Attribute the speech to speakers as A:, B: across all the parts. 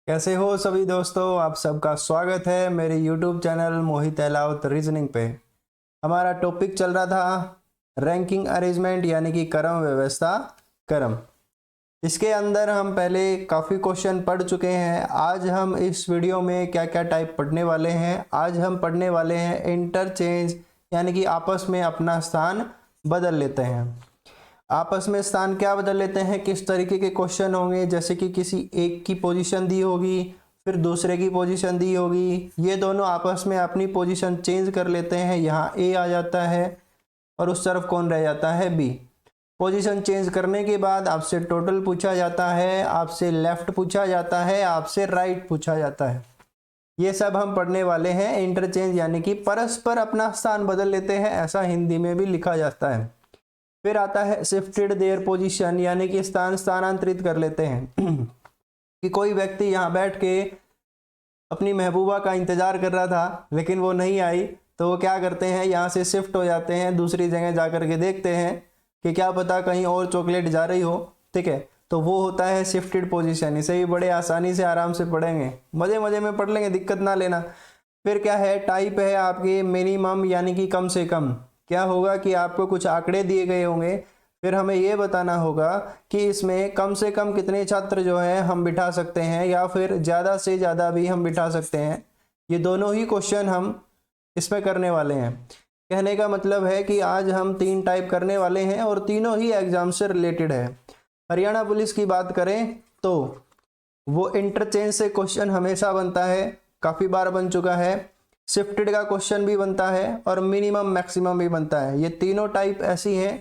A: कैसे हो सभी दोस्तों, आप सबका स्वागत है मेरे YouTube चैनल मोहित अलाउत रीजनिंग पे। हमारा टॉपिक चल रहा था रैंकिंग अरेंजमेंट यानी कि क्रम व्यवस्था क्रम। इसके अंदर हम पहले काफ़ी क्वेश्चन पढ़ चुके हैं। आज हम इस वीडियो में क्या क्या टाइप पढ़ने वाले हैं। आज हम पढ़ने वाले हैं इंटरचेंज यानी कि आपस में अपना स्थान बदल लेते हैं। आपस में स्थान क्या बदल लेते हैं, किस तरीके के क्वेश्चन होंगे, जैसे कि किसी एक की पोजीशन दी होगी, फिर दूसरे की पोजीशन दी होगी, ये दोनों आपस में अपनी पोजीशन चेंज कर लेते हैं। यहाँ ए आ जाता है और उस तरफ कौन रह जाता है, बी। पोजीशन चेंज करने के बाद आपसे टोटल पूछा जाता है, आपसे लेफ्ट पूछा जाता है, आपसे राइट पूछा जाता है। ये सब हम पढ़ने वाले हैं। इंटरचेंज यानी कि परस्पर अपना स्थान बदल लेते हैं, ऐसा हिंदी में भी लिखा जाता है। फिर आता है शिफ्टेड देयर पोजीशन यानी कि स्थानांतरित कर लेते हैं कि कोई व्यक्ति यहाँ बैठ के अपनी महबूबा का इंतजार कर रहा था लेकिन वो नहीं आई, तो वो क्या करते हैं, यहाँ से शिफ्ट हो जाते हैं, दूसरी जगह जा कर के देखते हैं कि क्या पता कहीं और चॉकलेट जा रही हो। ठीक है, तो वो होता है शिफ्टेड पोजीशन। इसे भी बड़े आसानी से आराम से पढ़ेंगे, मजे मजे में पढ़ लेंगे, दिक्कत ना लेना। फिर क्या है, टाइप है आपके मिनिमम यानी कि कम से कम। क्या होगा कि आपको कुछ आंकड़े दिए गए होंगे, फिर हमें ये बताना होगा कि इसमें कम से कम कितने छात्र जो है हम बिठा सकते हैं या फिर ज़्यादा से ज़्यादा भी हम बिठा सकते हैं। ये दोनों ही क्वेश्चन हम इसमें करने वाले हैं। कहने का मतलब है कि आज हम 3 टाइप करने वाले हैं और तीनों ही एग्जाम से रिलेटेड है। हरियाणा पुलिस की बात करें तो वो इंटरचेंज से क्वेश्चन हमेशा बनता है, काफ़ी बार बन चुका है। शिफ्टेड का क्वेश्चन भी बनता है और मिनिमम मैक्सिमम भी बनता है। ये तीनों टाइप ऐसी हैं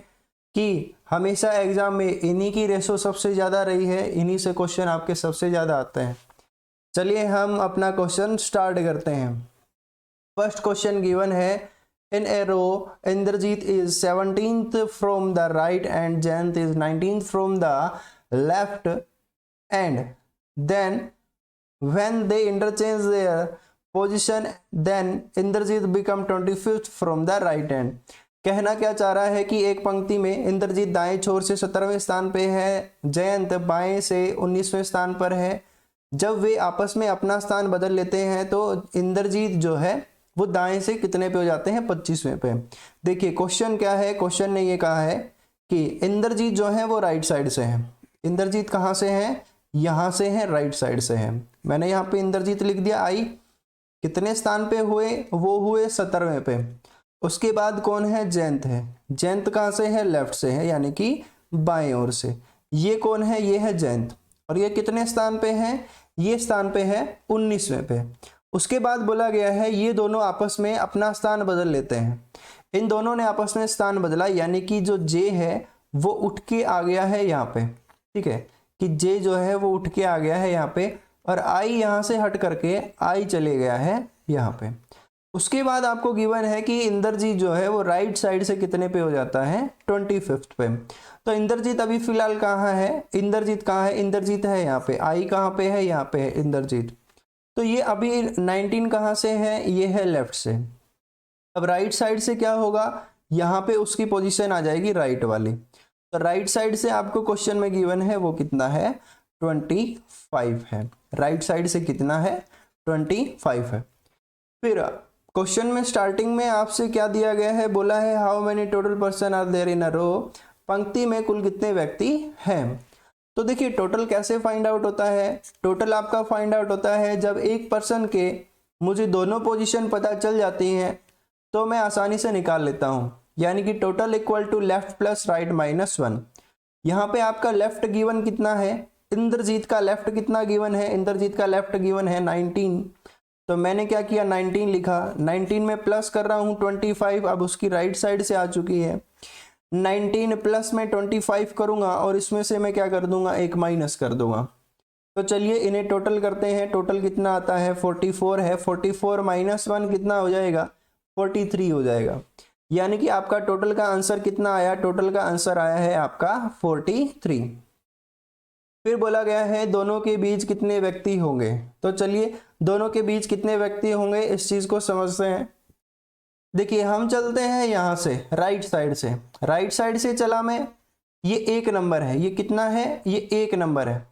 A: कि हमेशा एग्जाम में इन्हीं की रेशो सबसे ज़्यादा रही है, इन्हीं से क्वेश्चन आपके सबसे ज़्यादा आते हैं। चलिए हम अपना क्वेश्चन स्टार्ट करते हैं। फर्स्ट क्वेश्चन गिवन है, in a row Indrajit is 17th from the right and Jayant is 19th from the left and then when they interchange their position then Indrajit become 25th from the right hand। कहना क्या चाह रहा है कि एक पंक्ति में इंद्रजीत दाएं छोर से 17वें स्थान पे है, जयंत बाएं से 19वें स्थान पर है। जब वे आपस में अपना स्थान बदल लेते हैं तो इंद्रजीत जो है वो दाएं से कितने पे हो जाते हैं, 25वें पे। देखिए क्वेश्चन क्या है, क्वेश्चन ने ये कहा है कि इंद्रजीत जो है वो राइट साइड से है। इंद्रजीत कहाँ से है, यहाँ से है, राइट साइड से है। मैंने यहाँ पे इंद्रजीत लिख दिया। आई कितने स्थान पे हुए, वो हुए 17वें पे। उसके बाद कौन है, जयंत है। जयंत कहाँ से है, लेफ्ट से है यानी कि बाएं ओर से। ये कौन है, ये है जयंत। और ये कितने स्थान पे है, ये स्थान पे है 19वें पे। उसके बाद बोला गया है ये दोनों आपस में अपना स्थान बदल लेते हैं। इन दोनों ने आपस में स्थान बदला यानी कि जो जे है वो उठ के आ गया है यहाँ पे। ठीक है, कि जे जो है वो उठ के आ गया है यहाँ पे और आई यहाँ से हट करके आई चले गया है यहाँ पे। उसके बाद आपको गिवन है कि इंद्रजीत जो है वो राइट साइड से कितने पे हो जाता है, 25th पे। तो इंद्रजीत अभी फिलहाल कहाँ है, इंद्रजीत कहाँ है, इंद्रजीत है यहाँ पे। आई कहाँ पे है, यहाँ पे है इंद्रजीत। तो ये अभी 19 कहाँ से है, ये है लेफ्ट से। अब राइट साइड से क्या होगा, यहाँ पे उसकी पोजीशन आ जाएगी राइट वाली। तो राइट साइड से आपको क्वेश्चन में गिवन है वो कितना है, 25 है। राइट साइड से कितना है, 25 है। फिर क्वेश्चन में स्टार्टिंग में आपसे क्या दिया गया है, बोला है how many total person are there in a row. पंक्ति में कुल कितने व्यक्ति हैं। तो देखिए टोटल कैसे फाइंड आउट होता है, टोटल आपका फाइंड आउट होता है जब एक पर्सन के मुझे दोनों पोजीशन पता चल जाती हैं तो मैं आसानी से निकाल लेता हूं। यानी कि total equal to left plus right -1। यहाँ पे आपका लेफ्ट गिवन कितना है, इंद्रजीत का लेफ्ट कितना गिवन है, इंद्रजीत का लेफ्ट गिवन है 19। तो मैंने क्या किया, 19 लिखा। 19 में प्लस कर रहा हूँ 25, अब उसकी राइट साइड से आ चुकी है। 19 प्लस में 25 करूँगा और इसमें से मैं क्या कर दूंगा, एक माइनस कर दूंगा। तो चलिए इन्हें टोटल करते हैं। टोटल कितना आता है, 44 है। 44 -1 कितना हो जाएगा, 43 हो जाएगा। यानी कि आपका टोटल का आंसर कितना आया, टोटल का आंसर आया है आपका 43। फिर बोला गया है दोनों के बीच कितने व्यक्ति होंगे। तो चलिए दोनों के बीच कितने व्यक्ति होंगे इस चीज को समझते हैं। देखिए हम चलते हैं यहां से राइट साइड से, राइट साइड से चला मैं, ये 1 नंबर है, ये कितना है, ये 1 नंबर है।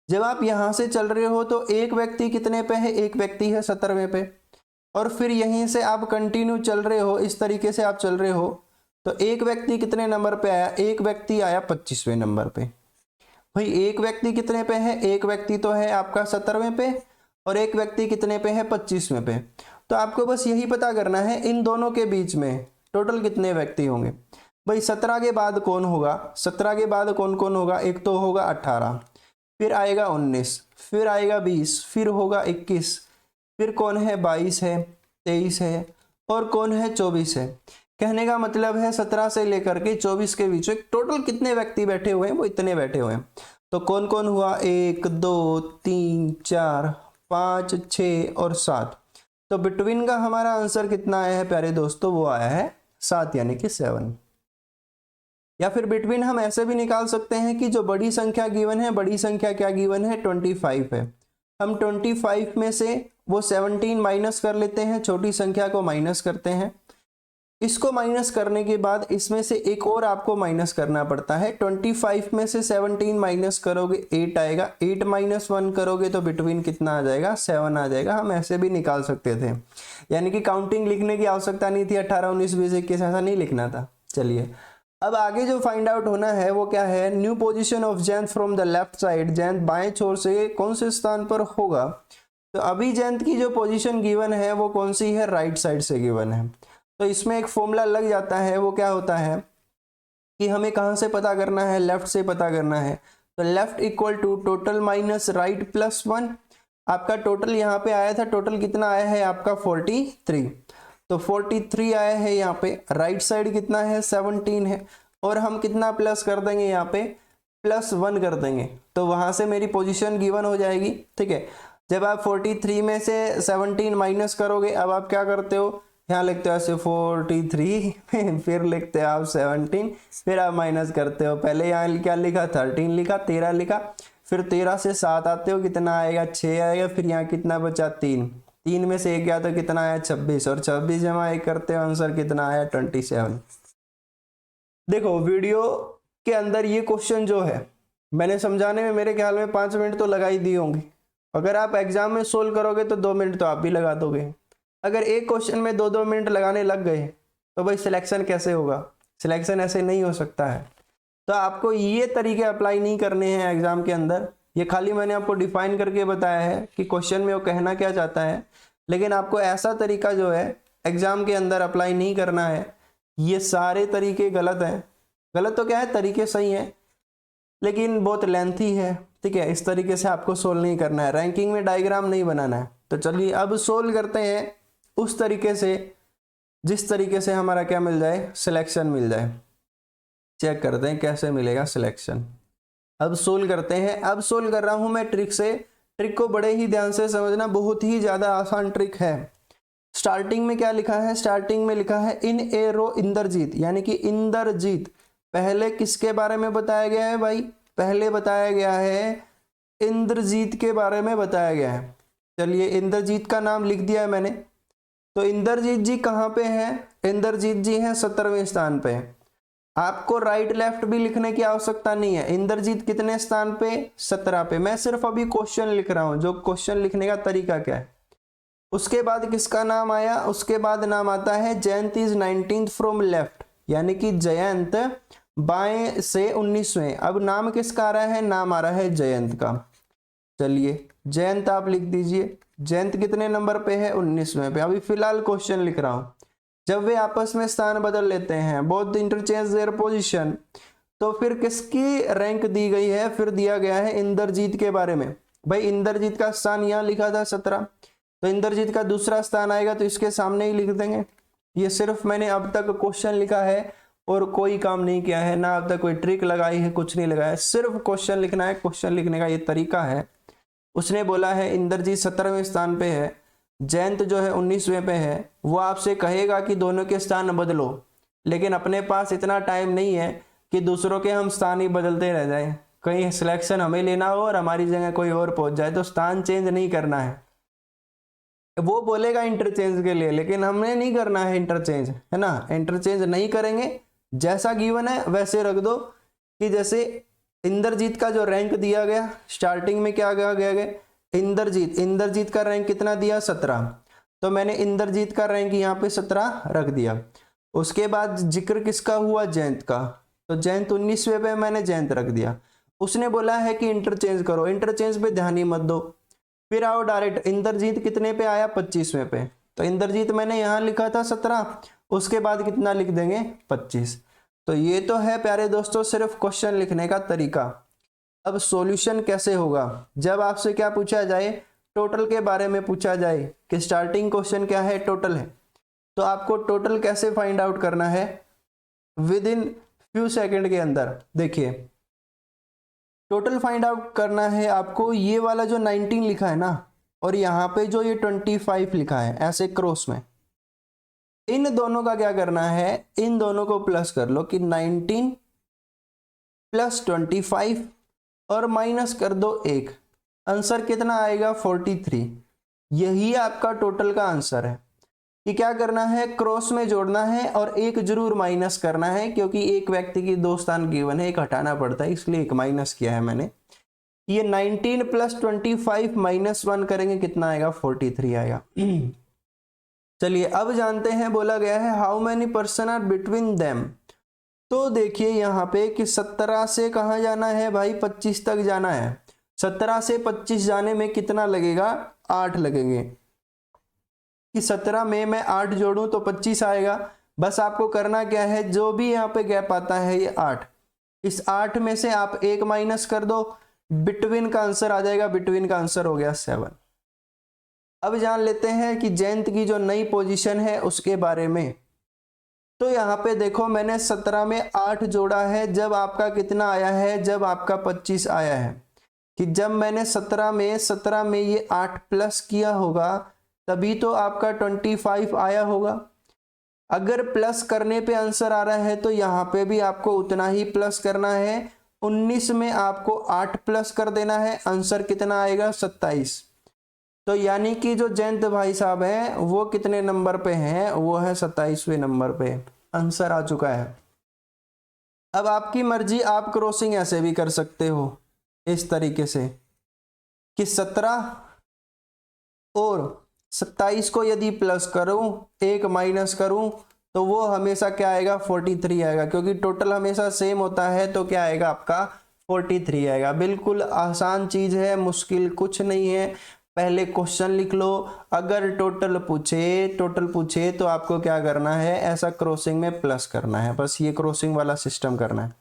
A: जब आप यहाँ से चल रहे हो तो एक व्यक्ति कितने पे है, एक व्यक्ति है 17वें पे, और फिर यहीं से आप कंटिन्यू चल रहे हो, इस तरीके से आप चल रहे हो तो एक व्यक्ति कितने नंबर पे आया, एक व्यक्ति आया 25वें नंबर पे। भाई एक व्यक्ति कितने पे है, एक व्यक्ति तो है आपका 17वें पे और एक व्यक्ति कितने पे है, 25वें पे। तो आपको बस यही पता करना है इन दोनों के बीच में टोटल कितने व्यक्ति होंगे। भाई 17 के बाद कौन होगा, 17 के बाद कौन कौन होगा, एक तो होगा 18, फिर आएगा 19, फिर आएगा 20, फिर होगा 21, फिर कौन है 22 है, 23 है और कौन है 24 है। कहने का मतलब है 17 से लेकर के 24 के बीच में टोटल कितने व्यक्ति बैठे हुए हैं, वो इतने बैठे हुए हैं। तो कौन कौन हुआ, 1 2 3 4 5 6 और 7। तो बिटवीन का हमारा आंसर कितना आया है प्यारे दोस्तों, वो आया है 7 यानी कि 7। या फिर बिटवीन हम ऐसे भी निकाल सकते हैं कि जो बड़ी संख्या गिवन है, बड़ी संख्या क्या गिवन है, 25 है। हम 25 में से वो 17 माइनस कर लेते हैं, छोटी संख्या को माइनस करते हैं। इसको माइनस करने के बाद इसमें से एक और आपको माइनस करना पड़ता है। 25 में से 17 माइनस करोगे 8 आएगा, 8 माइनस 1 करोगे तो बिटवीन कितना आ जाएगा, 7 आ जाएगा। हम ऐसे भी निकाल सकते थे, यानी कि काउंटिंग लिखने की आवश्यकता नहीं थी, 18 19 20 21 ऐसा नहीं लिखना था। चलिए अब आगे जो फाइंड आउट होना है वो क्या है, new position of Jayant from the left side, Jayant बाएं छोर से कौन से स्थान पर होगा। तो अभी जयंत की जो पोजीशन गिवन है वो कौन सी है, राइट साइड से गिवन है। तो इसमें एक फॉर्मूला लग जाता है, वो क्या होता है कि हमें कहाँ से पता करना है, लेफ्ट से पता करना है। तो left equal to total minus right plus 1। आपका टोटल यहाँ पे आया था, टोटल कितना आया है आपका 43, तो 43 आया है यहाँ पे। राइट साइड कितना है, 17 है, और हम कितना प्लस कर देंगे यहाँ पे, प्लस 1 कर देंगे, तो वहां से मेरी पोजीशन गिवन हो जाएगी। ठीक है, जब आप 43 में से 17 माइनस करोगे, अब आप क्या करते हो, यहाँ लिखते हो ऐसे 43 फिर लिखते हो आप 17, फिर आप माइनस करते हो। पहले यहाँ क्या लिखा, 13 लिखा, 13 लिखा, फिर 13 से 7 आते हो, कितना आएगा, 6 आएगा, फिर यहाँ कितना बचा, 3, 3 में से 1 गया तो कितना आया, 26, और 26 जमा 1 करते हो आंसर कितना आया, 27। देखो वीडियो के अंदर ये क्वेश्चन जो है मैंने समझाने में मेरे ख्याल में 5 मिनट तो लगा ही दी होंगी। अगर आप एग्जाम में सोल्व करोगे तो 2 मिनट तो आप भी लगा दोगे। अगर एक क्वेश्चन में 2-2 मिनट लगाने लग गए तो भाई सिलेक्शन कैसे होगा, सिलेक्शन ऐसे नहीं हो सकता है। तो आपको ये तरीके अप्लाई नहीं करने हैं एग्जाम के अंदर। ये खाली मैंने आपको डिफाइन करके बताया है कि क्वेश्चन में वो कहना क्या चाहता है, लेकिन आपको ऐसा तरीका जो है एग्जाम के अंदर अप्लाई नहीं करना है। ये सारे तरीके गलत हैं। गलत तो क्या है, तरीके सही हैं लेकिन बहुत लेंथी है। ठीक है, इस तरीके से आपको सोल्व नहीं करना है, रैंकिंग में डायग्राम नहीं बनाना है। तो चलिए अब सोल्व करते हैं उस तरीके से जिस तरीके से हमारा क्या मिल जाए, सिलेक्शन मिल जाए। चेक करते हैं कैसे मिलेगा सिलेक्शन। अब सोल्व करते हैं। अब सोल्व कर रहा हूं मैं ट्रिक से, ट्रिक को बड़े ही ध्यान से समझना, बहुत ही ज्यादा आसान ट्रिक है। स्टार्टिंग में क्या लिखा है, स्टार्टिंग में लिखा है इन ए रो इंद्रजीत, यानी कि इंद्रजीत। पहले किसके बारे में बताया गया है भाई, पहले बताया गया है इंद्रजीत के बारे में बताया गया है। चलिए इंद्रजीत का नाम लिख दिया है मैंने। तो इंद्रजीत जी कहाँ पे हैं, इंद्रजीत जी हैं 17वें स्थान पे। आपको राइट लेफ्ट भी लिखने की आवश्यकता नहीं है। इंद्रजीत कितने स्थान पे, 17 पे। मैं सिर्फ अभी क्वेश्चन लिख रहा हूं, जो क्वेश्चन लिखने का तरीका क्या है। उसके बाद किसका नाम आया, उसके बाद नाम आता है Jayant is 19th from left, यानी कि जयंत बाएं से 19वें। अब नाम किसका आ रहा है, नाम आ रहा है जयंत का। चलिए जयंत आप लिख दीजिए। जयंत कितने नंबर पे है, 19वें पे। अभी फिलहाल क्वेश्चन लिख रहा हूं। जब वे आपस में स्थान बदल लेते हैं, बोथ इंटरचेंज देयर पोजीशन, तो फिर किसकी रैंक दी गई है, फिर दिया गया है इंद्रजीत के बारे में। भाई इंद्रजीत का स्थान यहाँ लिखा था 17, तो इंद्रजीत का दूसरा स्थान आएगा तो इसके सामने ही लिख देंगे। ये सिर्फ मैंने अब तक क्वेश्चन लिखा है और कोई काम नहीं किया है, ना अब तक कोई ट्रिक लगाई है, कुछ नहीं लगाया, सिर्फ क्वेश्चन लिखना है। क्वेश्चन लिखने का ये तरीका है। उसने बोला है इंद्रजीत 17वें स्थान पे है, जयंत जो है 19वें पे है। वो आपसे कहेगा कि दोनों के स्थान बदलो, लेकिन अपने पास इतना टाइम नहीं है कि दूसरों के हम स्थान ही बदलते रह जाएं। कहीं सिलेक्शन हमें लेना हो और हमारी जगह कोई और पहुंच जाए, तो स्थान चेंज नहीं करना है। वो बोलेगा इंटरचेंज के लिए, लेकिन हमने नहीं करना है इंटरचेंज, है ना। इंटरचेंज नहीं करेंगे, जैसा गिवन है वैसे रख दो। कि जैसे इंद्रजीत का जो रैंक दिया गया स्टार्टिंग में क्या कहा गया, इंद्रजीत का रैंक कितना दिया 17, तो मैंने इंद्रजीत का रैंक यहाँ पे 17 रख दिया। उसके बाद जिक्र किसका हुआ, जयंत का, तो जयंत 19वें पे मैंने जयंत रख दिया। उसने बोला है कि इंटरचेंज करो, इंटरचेंज पे ध्यान ही मत दो। फिर आओ डायरेक्ट, इंद्रजीत कितने पे आया 25वें पे, तो इंद्रजीत मैंने यहाँ लिखा था 17, उसके बाद कितना लिख देंगे 25। तो ये तो है प्यारे दोस्तों सिर्फ क्वेश्चन लिखने का तरीका। अब सॉल्यूशन कैसे होगा, जब आपसे क्या पूछा जाए, टोटल के बारे में पूछा जाए कि स्टार्टिंग क्वेश्चन क्या है, टोटल है, तो आपको टोटल कैसे फाइंड आउट करना है, विद इन फ्यू सेकेंड के अंदर। देखिए टोटल फाइंड आउट करना है आपको, ये वाला जो 19 लिखा है ना, और यहाँ पे जो ये 25 लिखा है ऐसे क्रॉस में, इन दोनों का क्या करना है, इन दोनों को प्लस कर लो कि 19 प्लस 25 और माइनस कर दो 1, आंसर कितना आएगा 43। यही आपका टोटल का आंसर है कि क्या करना है, क्रॉस में जोड़ना है और एक जरूर माइनस करना है, क्योंकि एक व्यक्ति की 2 स्थान गिवन है, एक हटाना पड़ता है, इसलिए एक माइनस किया है मैंने। ये 19 प्लस 25 माइनस 1 करेंगे कितना आएगा, 43 आएगा। चलिए अब जानते हैं, बोला गया है how many person are between them. तो देखिए यहाँ पे कि 17 से कहाँ जाना है भाई, 25 तक जाना है। 17 से 25 जाने में कितना लगेगा, 8 लगेंगे, कि 17 में मैं 8 जोड़ूं तो 25 आएगा। बस आपको करना क्या है, जो भी यहाँ पे गैप आता है ये 8, इस 8 में से आप 1 माइनस कर दो, बिटवीन का आंसर आ जाएगा, बिटवीन का आंसर हो गया 7। अब जान लेते हैं कि जयंत की जो नई पोजीशन है उसके बारे में। तो यहाँ पे देखो मैंने 17 में 8 जोड़ा है, जब आपका कितना आया है, जब आपका 25 आया है, कि जब मैंने 17 में ये 8 प्लस किया होगा तभी तो आपका 25 आया होगा। अगर प्लस करने पे आंसर आ रहा है तो यहाँ पे भी आपको उतना ही प्लस करना है, 19 में आपको 8 प्लस कर देना है, आंसर कितना आएगा 27। तो यानी कि जो जयंत भाई साहब हैं वो कितने नंबर पे हैं, वो है 27वें नंबर पे, आंसर आ चुका है। अब आपकी मर्जी, आप क्रॉसिंग ऐसे भी कर सकते हो इस तरीके से कि 17 और 27 को यदि प्लस करूं, 1 माइनस करूं, तो वो हमेशा क्या आएगा 43 आएगा, क्योंकि टोटल हमेशा सेम होता है, तो क्या आएगा आपका 43 आएगा। बिल्कुल आसान चीज है, मुश्किल कुछ नहीं है। पहले क्वेश्चन लिख लो, अगर टोटल पूछे तो आपको क्या करना है, ऐसा क्रॉसिंग में प्लस करना है, बस ये क्रॉसिंग वाला सिस्टम करना है।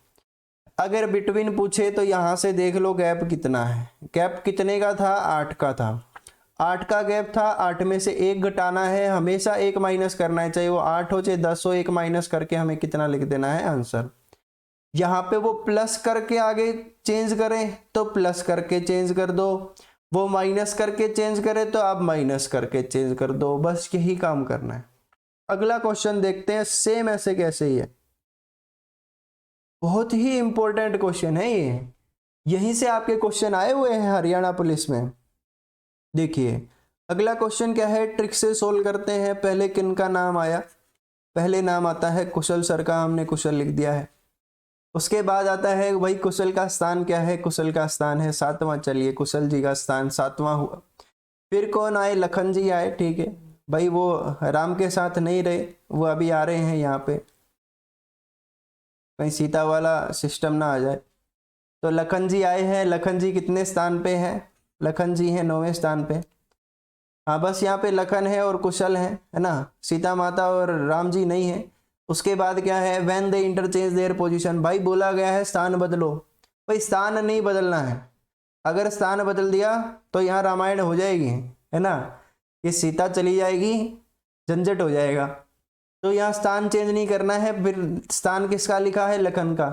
A: अगर बिटवीन पूछे तो यहां से देख लो गैप कितना है, गैप कितने का था, 8 का था, 8 का गैप था, 8 में से 1 घटाना है, हमेशा 1 माइनस करना है, चाहे वो 8 हो चाहे 10 हो, 1 माइनस करके हमें कितना लिख देना है आंसर। यहाँ पे वो प्लस करके आगे चेंज करें तो प्लस करके चेंज कर दो, वो माइनस करके चेंज करे तो आप माइनस करके चेंज कर दो, बस यही काम करना है। अगला क्वेश्चन देखते हैं, सेम ऐसे कैसे ही है, बहुत ही इंपॉर्टेंट क्वेश्चन है ये, यहीं से आपके क्वेश्चन आए हुए हैं हरियाणा पुलिस में। देखिए अगला क्वेश्चन क्या है, ट्रिक से सोल्व करते हैं। पहले किन का नाम आया, पहले नाम आता है कुशल सर का, हमने कुशल लिख दिया है। उसके बाद आता है भाई कुशल का स्थान क्या है, कुशल का स्थान है 7वां, चलिए कुशल जी का स्थान 7वां हुआ। फिर कौन आए, लखन जी आए, ठीक है भाई, वो राम के साथ नहीं रहे, वो अभी आ रहे हैं यहाँ पे, कहीं सीता वाला सिस्टम ना आ जाए। तो लखन जी आए हैं, लखन जी कितने स्थान पे हैं, लखन जी हैं 9वें स्थान पे। हाँ बस यहाँ पे लखन है और कुशल है ना, सीता माता और राम जी नहीं है। उसके बाद क्या है, when they interchange their position, भाई बोला गया है स्थान बदलो, भाई स्थान नहीं बदलना है, अगर स्थान बदल दिया तो यहाँ रामायण हो जाएगी, है ना, ये सीता चली जाएगी, झंझट हो जाएगा। तो यहाँ स्थान चेंज नहीं करना है। फिर स्थान किसका लिखा है, लखन का,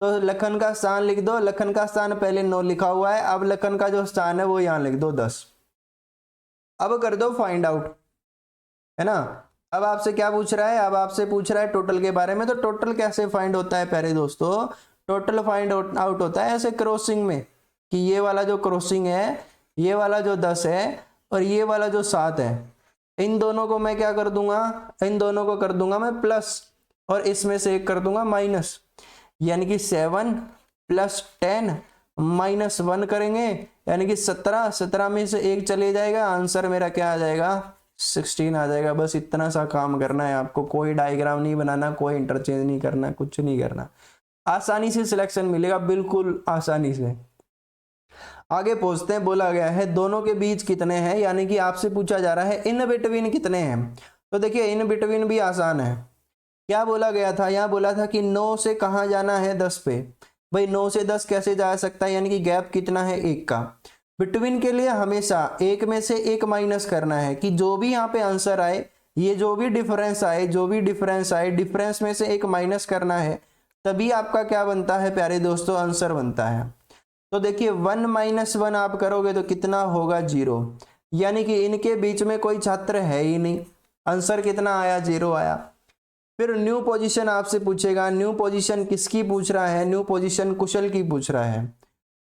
A: तो लखन का स्थान लिख दो, लखन का स्थान पहले 9 लिखा हुआ है, अब लखन का जो स्थान है वो यहाँ लिख दो 10। अब कर दो फाइंड आउट, है ना। अब आपसे क्या पूछ रहा है, अब आपसे पूछ रहा है टोटल के बारे में। तो टोटल कैसे फाइंड होता है प्यारे दोस्तों, टोटल फाइंड आउट होता है ऐसे क्रॉसिंग में, कि ये वाला जो क्रॉसिंग है, ये वाला जो 10 है और ये वाला जो 7 है, इन दोनों को मैं क्या कर दूंगा, इन दोनों को कर दूंगा मैं प्लस, और इसमें से एक कर दूंगा माइनस, यानी कि 7 +10 -1 करेंगे यानी कि 17, 17 में से 1 चले जाएगा, आंसर मेरा क्या आ जाएगा 16 आ जाएगा। बस इतना सा काम करना है आपको, कोई डायग्राम नहीं बनाना, कोई इंटरचेंज नहीं करना, कुछ नहीं करना, आसानी से सिलेक्शन मिलेगा, बिल्कुल आसानी से। आगे पूछते हैं, बोला गया है दोनों के बीच कितने हैं, यानी कि आपसे पूछा जा रहा है इन बिटवीन कितने हैं। तो देखिए इन बिटवीन भी आसान है। क्या बोला गया था, यहाँ बोला था कि 9 से कहाँ जाना है 10 पे। भाई 9 से 10 कैसे जा सकता है, यानी कि गैप कितना है 1 का। बिटवीन के लिए हमेशा 1 में से 1 माइनस करना है, कि जो भी यहाँ पे आंसर आए, ये जो भी डिफरेंस आए, डिफरेंस में से 1 माइनस करना है, तभी आपका क्या बनता है प्यारे दोस्तों, आंसर बनता है। तो देखिए 1 - 1 आप करोगे तो कितना होगा 0, यानी कि इनके बीच में कोई छात्र है ही नहीं, आंसर कितना आया 0 आया। फिर न्यू पोजीशन आपसे पूछेगा, न्यू पोजीशन किसकी पूछ रहा है, न्यू पोजीशन कुशल की पूछ रहा है।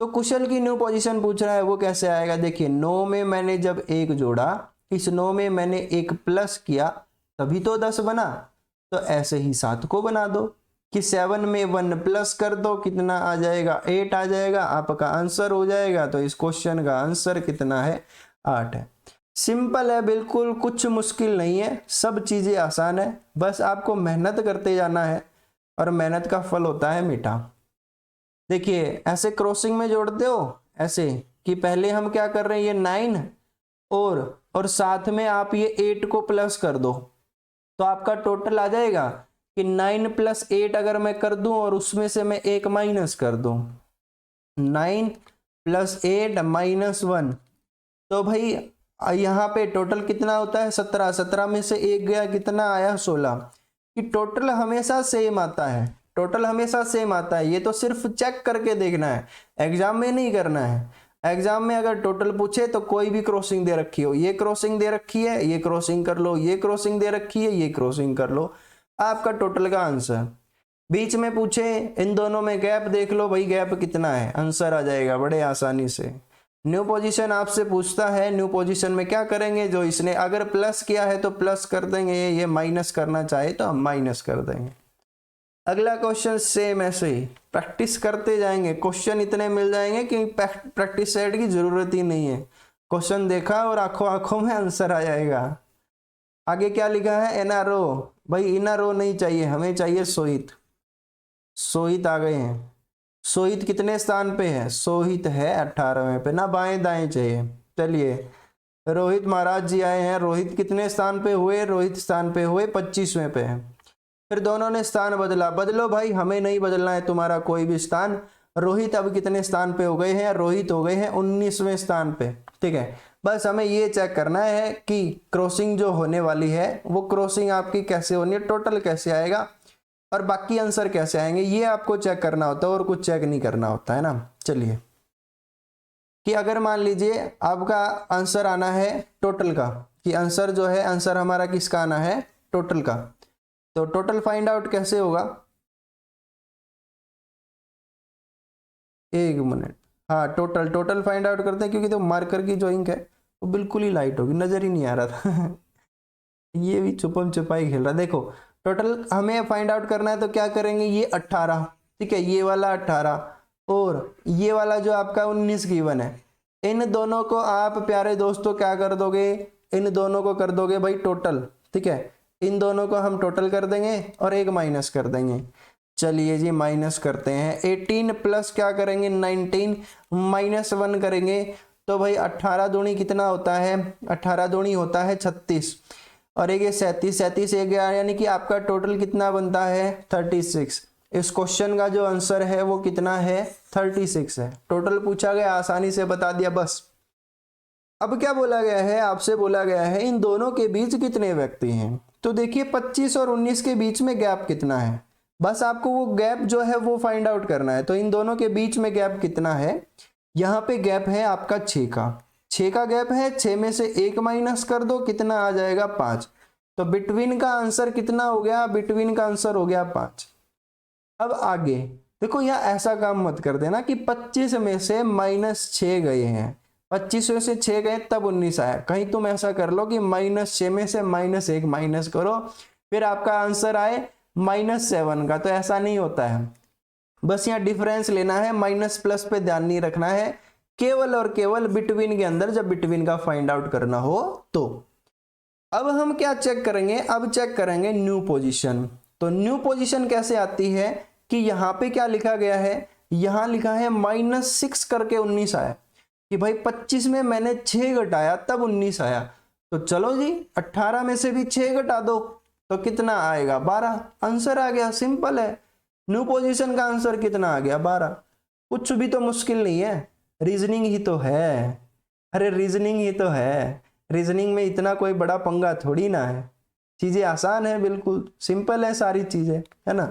A: तो कुशल की न्यू पोजीशन पूछ रहा है, वो कैसे आएगा, देखिए 9 में मैंने जब 1 जोड़ा, इस 9 में मैंने 1 प्लस किया, तभी तो 10 बना। तो ऐसे ही 7 को बना दो कि 7 में 1 प्लस कर दो, कितना आ जाएगा 8 आ जाएगा, आपका आंसर हो जाएगा। तो इस क्वेश्चन का आंसर कितना है 8 है। सिंपल है बिल्कुल, कुछ मुश्किल नहीं है, सब चीजें आसान है, बस आपको मेहनत करते जाना है और मेहनत का फल होता है मीठा। देखिए ऐसे क्रॉसिंग में जोड़ते हो, ऐसे कि पहले हम क्या कर रहे हैं, ये 9 और साथ में आप ये 8 को प्लस कर दो, तो आपका टोटल आ जाएगा कि 9 + 8 अगर मैं कर दूं और उसमें से मैं 1 माइनस कर दूं, 9 + 8 - 1, तो भाई यहाँ पे टोटल कितना होता है 17, 17 में से 1 गया, कितना आया 16। कि टोटल हमेशा सेम आता है, टोटल हमेशा सेम आता है, ये तो सिर्फ चेक करके देखना है, एग्जाम में नहीं करना है। एग्जाम में अगर टोटल पूछे तो कोई भी क्रॉसिंग दे रखी हो, ये क्रॉसिंग दे रखी है, ये क्रॉसिंग कर लो, ये क्रॉसिंग दे रखी है, ये क्रॉसिंग कर लो, आपका टोटल का आंसर। बीच में पूछे इन दोनों में गैप देख लो, भाई गैप कितना है, आंसर आ जाएगा बड़े आसानी से। न्यू पोजीशन आपसे पूछता है, न्यू पोजीशन में क्या करेंगे, जो इसने अगर प्लस किया है तो प्लस कर देंगे, ये माइनस करना चाहे तो हम माइनस कर देंगे। अगला क्वेश्चन सेम ऐसे ही प्रैक्टिस करते जाएंगे, क्वेश्चन इतने मिल जाएंगे कि प्रैक्टिस सेट की जरूरत ही नहीं है, क्वेश्चन देखा और आंखों आंखों में आंसर आ जाएगा। आगे क्या लिखा है, एनआरओ, भाई इनआरओ नहीं चाहिए, हमें चाहिए सोहित। सोहित आ गए हैं, सोहित कितने स्थान पे है, सोहित है 18वें पे ना, बाएं दाएं चाहिए। चलिए रोहित महाराज जी आए हैं, रोहित कितने स्थान पे हुए, रोहित स्थान पे हुए 25वें पे है। फिर दोनों ने स्थान बदला, बदलो भाई, हमें नहीं बदलना है तुम्हारा कोई भी स्थान। रोहित अब कितने स्थान पे हो गए हैं, रोहित हो गए हैं 19वें स्थान पे, ठीक है। बस हमें ये चेक करना है कि क्रॉसिंग जो होने वाली है वो क्रॉसिंग आपकी कैसे होनी है, टोटल कैसे आएगा और बाकी आंसर कैसे आएंगे, ये आपको चेक करना होता है और कुछ चेक नहीं करना होता है ना। चलिए कि अगर मान लीजिए आपका आंसर आना है टोटल का, कि आंसर जो है, आंसर हमारा किसका आना है, टोटल का, तो टोटल फाइंड आउट कैसे होगा, एक मिनट, हाँ टोटल फाइंड आउट करते हैं, क्योंकि तो मार्कर की जो इंक है वो बिल्कुल ही लाइट होगी, नजर ही नहीं आ रहा था ये भी छुपम छुपाई खेल रहा। देखो टोटल हमें फाइंड आउट करना है, तो क्या करेंगे, ये 18, ठीक है, ये वाला 18 और ये वाला जो आपका 19 गिवन है, इन दोनों को आप प्यारे दोस्तों क्या कर दोगे, इन दोनों को कर दोगे भाई टोटल, ठीक है, इन दोनों को हम टोटल कर देंगे और एक माइनस कर देंगे। चलिए जी माइनस करते हैं, 18 प्लस क्या करेंगे 19 -1 करेंगे, तो भाई 18 दूनी कितना होता है, 18 दूनी होता है 36 और एक 37 एक गया, यानी कि आपका टोटल कितना बनता है 36। इस क्वेश्चन का जो आंसर है वो कितना है 36 है, टोटल पूछा गया, आसानी से बता दिया बस। अब क्या बोला गया है, आपसे बोला गया है इन दोनों के बीच कितने व्यक्ति हैं। तो देखिए 25 और 19 के बीच में गैप कितना है, बस आपको वो गैप जो है वो फाइंड आउट करना है। तो इन दोनों के बीच में गैप कितना है, यहाँ पे गैप है आपका 6 का, 6 का गैप है, 6 में से 1 माइनस कर दो, कितना आ जाएगा 5। तो बिटवीन का आंसर कितना हो गया, बिटवीन का आंसर हो गया 5। अब आगे देखो, यहाँ ऐसा काम मत कर देना कि 25 में से -6 गए हैं, 25 में से 6 गए तब 19 आया, कहीं तुम ऐसा कर लो कि -6 में से -1 माइनस करो फिर आपका आंसर आए -7 का, तो ऐसा नहीं होता है। बस यहाँ डिफरेंस लेना है, माइनस प्लस पे ध्यान नहीं रखना है, केवल और केवल बिटवीन के अंदर, जब बिटवीन का फाइंड आउट करना हो तो। अब हम क्या चेक करेंगे, अब चेक करेंगे न्यू पोजीशन। तो न्यू पोजीशन कैसे आती है कि यहाँ पे क्या लिखा गया है, यहाँ लिखा है -6 करके 19 आया, कि भाई 25 में मैंने 6 घटाया तब 19 आया। तो चलो जी 18 में से भी 6 घटा दो तो कितना आएगा, 12। आंसर आ गया, सिंपल है। न्यू पोजीशन का आंसर कितना आ गया, 12। कुछ भी तो मुश्किल नहीं है, रीजनिंग ही तो है। अरे रीजनिंग ही तो है, रीजनिंग में इतना कोई बड़ा पंगा थोड़ी ना है, चीजें आसान है, बिल्कुल सिंपल है सारी चीजें, है ना।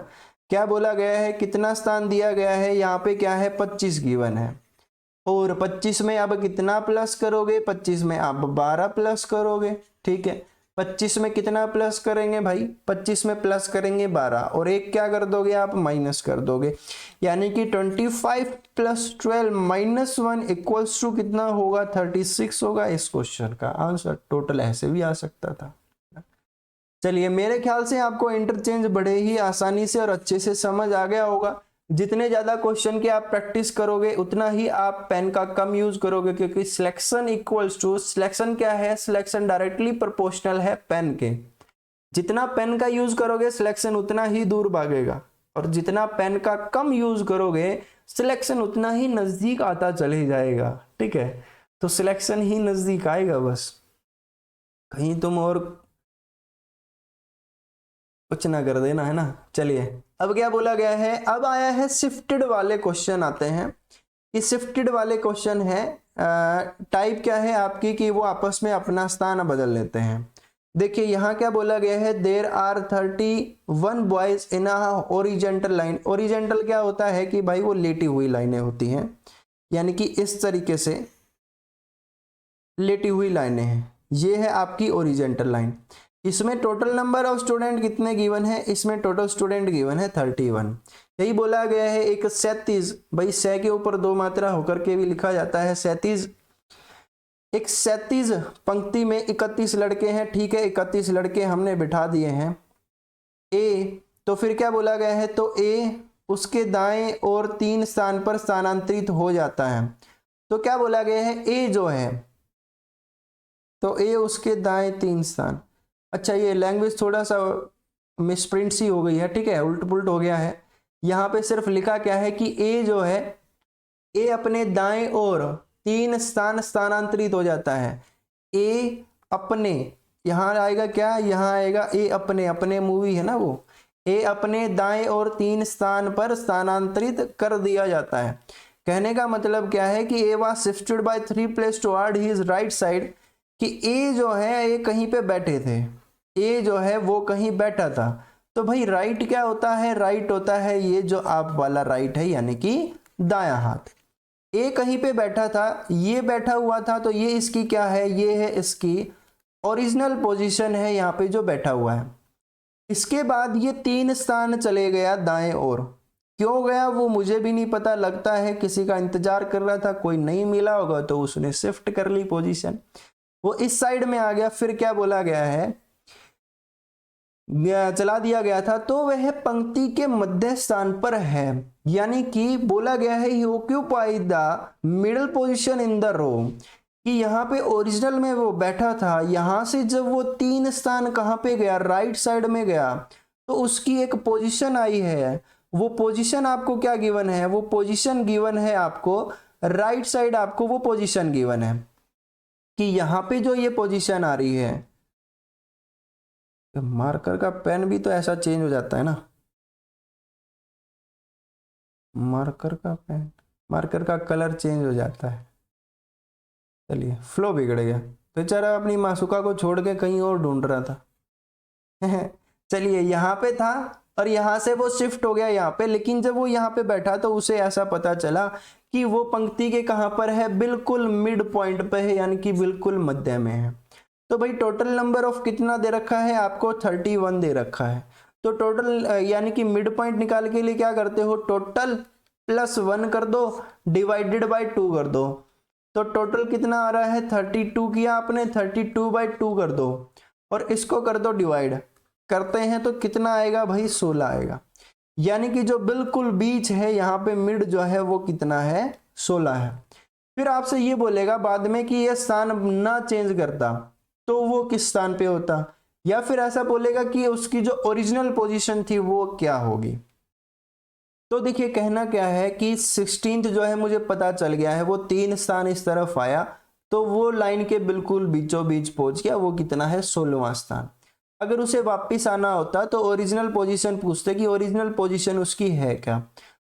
A: क्या बोला गया है, कितना स्थान दिया गया है, यहाँ पे क्या है 25 गिवन है, और 25 में अब कितना प्लस करोगे, 25 में आप 12 प्लस करोगे, ठीक है। 25 में कितना प्लस करेंगे भाई, 25 में प्लस करेंगे 12, और एक क्या कर दोगे आप, माइनस कर दोगे, यानी कि 25 + 12 - 1 इक्वल्स टू कितना होगा, 36 होगा इस क्वेश्चन का आंसर। टोटल ऐसे भी आ सकता था। चलिए मेरे ख्याल से आपको इंटरचेंज बड़े ही आसानी से और अच्छे से समझ आ गया होगा। जितने ज्यादा क्वेश्चन की आप प्रैक्टिस करोगे उतना ही आप पेन का कम यूज करोगे, क्योंकि सिलेक्शन इक्वल्स टू, सिलेक्शन क्या है, सिलेक्शन डायरेक्टली प्रोपोर्शनल है पेन के। जितना पेन का यूज करोगे सिलेक्शन उतना ही दूर भागेगा, और जितना पेन का कम यूज करोगे सिलेक्शन उतना ही नजदीक आता चले जाएगा, ठीक है। तो सिलेक्शन ही नजदीक आएगा, बस कहीं तुम और कुछ ना कर देना, है ना। चलिए अब क्या बोला गया है, अब आया है शिफ्टेड वाले क्वेश्चन आते हैं। ये शिफ्टेड वाले क्वेश्चन है, टाइप क्या है आपकी कि वो आपस में अपना स्थान बदल लेते हैं। देखिए यहाँ क्या बोला गया है, there are 31 boys in a horizontal line. Horizontal क्या होता है कि भाई वो लेटी हुई लाइनें होती हैं, यानी कि इस तरीके से लेटी हुई लाइनें हैं, ये है आपकी ओरिजेंटल लाइन। इसमें टोटल नंबर ऑफ स्टूडेंट कितने गिवन है, इसमें टोटल स्टूडेंट गिवन है 31। यही बोला गया है एक 37, भाई सै के ऊपर 2 मात्रा होकर के भी लिखा जाता है 37। एक 37 पंक्ति में 31 लड़के हैं, ठीक है, 31 लड़के हमने बिठा दिए हैं ए। तो फिर क्या बोला गया है, तो ए उसके दाएं और 3 स्थान पर स्थानांतरित हो जाता है। तो क्या बोला गया है, ए जो है, तो ए उसके दाएं 3 स्थान। अच्छा ये लैंग्वेज थोड़ा सा मिसप्रिंट सी हो गई है, ठीक है, उल्ट पुल्ट हो गया है। यहाँ पे सिर्फ लिखा क्या है कि ए जो है, ए अपने दाएं और 3 स्थान स्थानांतरित हो जाता है। ए अपने, यहाँ आएगा क्या, यहाँ आएगा ए अपने, अपने मूवी है ना वो, ए अपने दाएं और 3 स्थान पर स्थानांतरित कर दिया जाता है। कहने का मतलब क्या है कि A was shifted by 3 place toward his right side, कि ए जो है ये कहीं पे बैठे थे, ए जो है वो कहीं बैठा था। तो भाई राइट क्या होता है, राइट होता है ये जो आप वाला राइट है, यानी कि दायां हाथ। ए कहीं पे बैठा था, ये बैठा हुआ था, तो ये इसकी क्या है, ये है इसकी ओरिजिनल पोजीशन है, यहाँ पे जो बैठा हुआ है। इसके बाद ये 3 स्थान चले गया दाएं ओर, क्यों गया वो मुझे भी नहीं पता, लगता है किसी का इंतजार कर रहा था, कोई नहीं मिला होगा तो उसने शिफ्ट कर ली पोजीशन, वो इस साइड में आ गया। फिर क्या बोला गया है, चला दिया गया था, तो वह पंक्ति के मध्य स्थान पर है, यानी कि बोला गया है he occupy the middle position in the row, कि यहाँ पे ओरिजिनल में वो बैठा था, यहाँ से जब वो 3 स्थान कहाँ पे गया, राइट साइड में गया, तो उसकी एक पोजीशन आई है। वो पोजीशन आपको क्या गिवन है, वो पोजीशन गिवन है आपको राइट साइड, आपको वो पोजीशन गिवन है कि यहाँ पे जो ये पोजीशन आ रही है, मार्कर का पेन भी तो ऐसा चेंज हो जाता है ना, मार्कर का पेन, मार्कर का कलर चेंज हो जाता है। चलिए फ्लो बिगड़ गया, बेचारा अपनी मासूका को छोड़ के कहीं और ढूंढ रहा था। चलिए यहाँ पे था और यहाँ से वो शिफ्ट हो गया यहाँ पे, लेकिन जब वो यहाँ पे बैठा तो उसे ऐसा पता चला कि वो पंक्ति के कहाँ पर है, बिल्कुल मिड पॉइंट पे है, यानी कि बिल्कुल मध्य में है। तो भाई टोटल नंबर ऑफ कितना दे रखा है आपको, 31 दे रखा है। तो टोटल यानी कि मिड पॉइंट निकाल के लिए क्या करते हो, टोटल +1 कर दो, डिवाइडेड बाय 2 कर दो। तो टोटल कितना आ रहा है, 32 किया आपने, 32/2 कर दो, और इसको कर दो डिवाइड, करते हैं तो कितना आएगा भाई, 16 आएगा। यानी कि जो बिल्कुल बीच है यहाँ पे मिड जो है वो कितना है 16 है। फिर आपसे ये बोलेगा बाद में कि ये स्थान ना चेंज करता तो वो किस स्थान पे होता, या फिर ऐसा बोलेगा कि उसकी जो ओरिजिनल पोजीशन थी वो क्या होगी। तो देखिए कहना क्या है कि 16th जो है मुझे पता चल गया है वो 3 स्थान इस तरफ आया, तो वो लाइन के बिल्कुल बीचों बीच पहुंच गया, वो कितना है 16वां स्थान। अगर उसे वापस आना होता तो ओरिजिनल पोजीशन पूछते कि ओरिजिनल पोजीशन उसकी है क्या,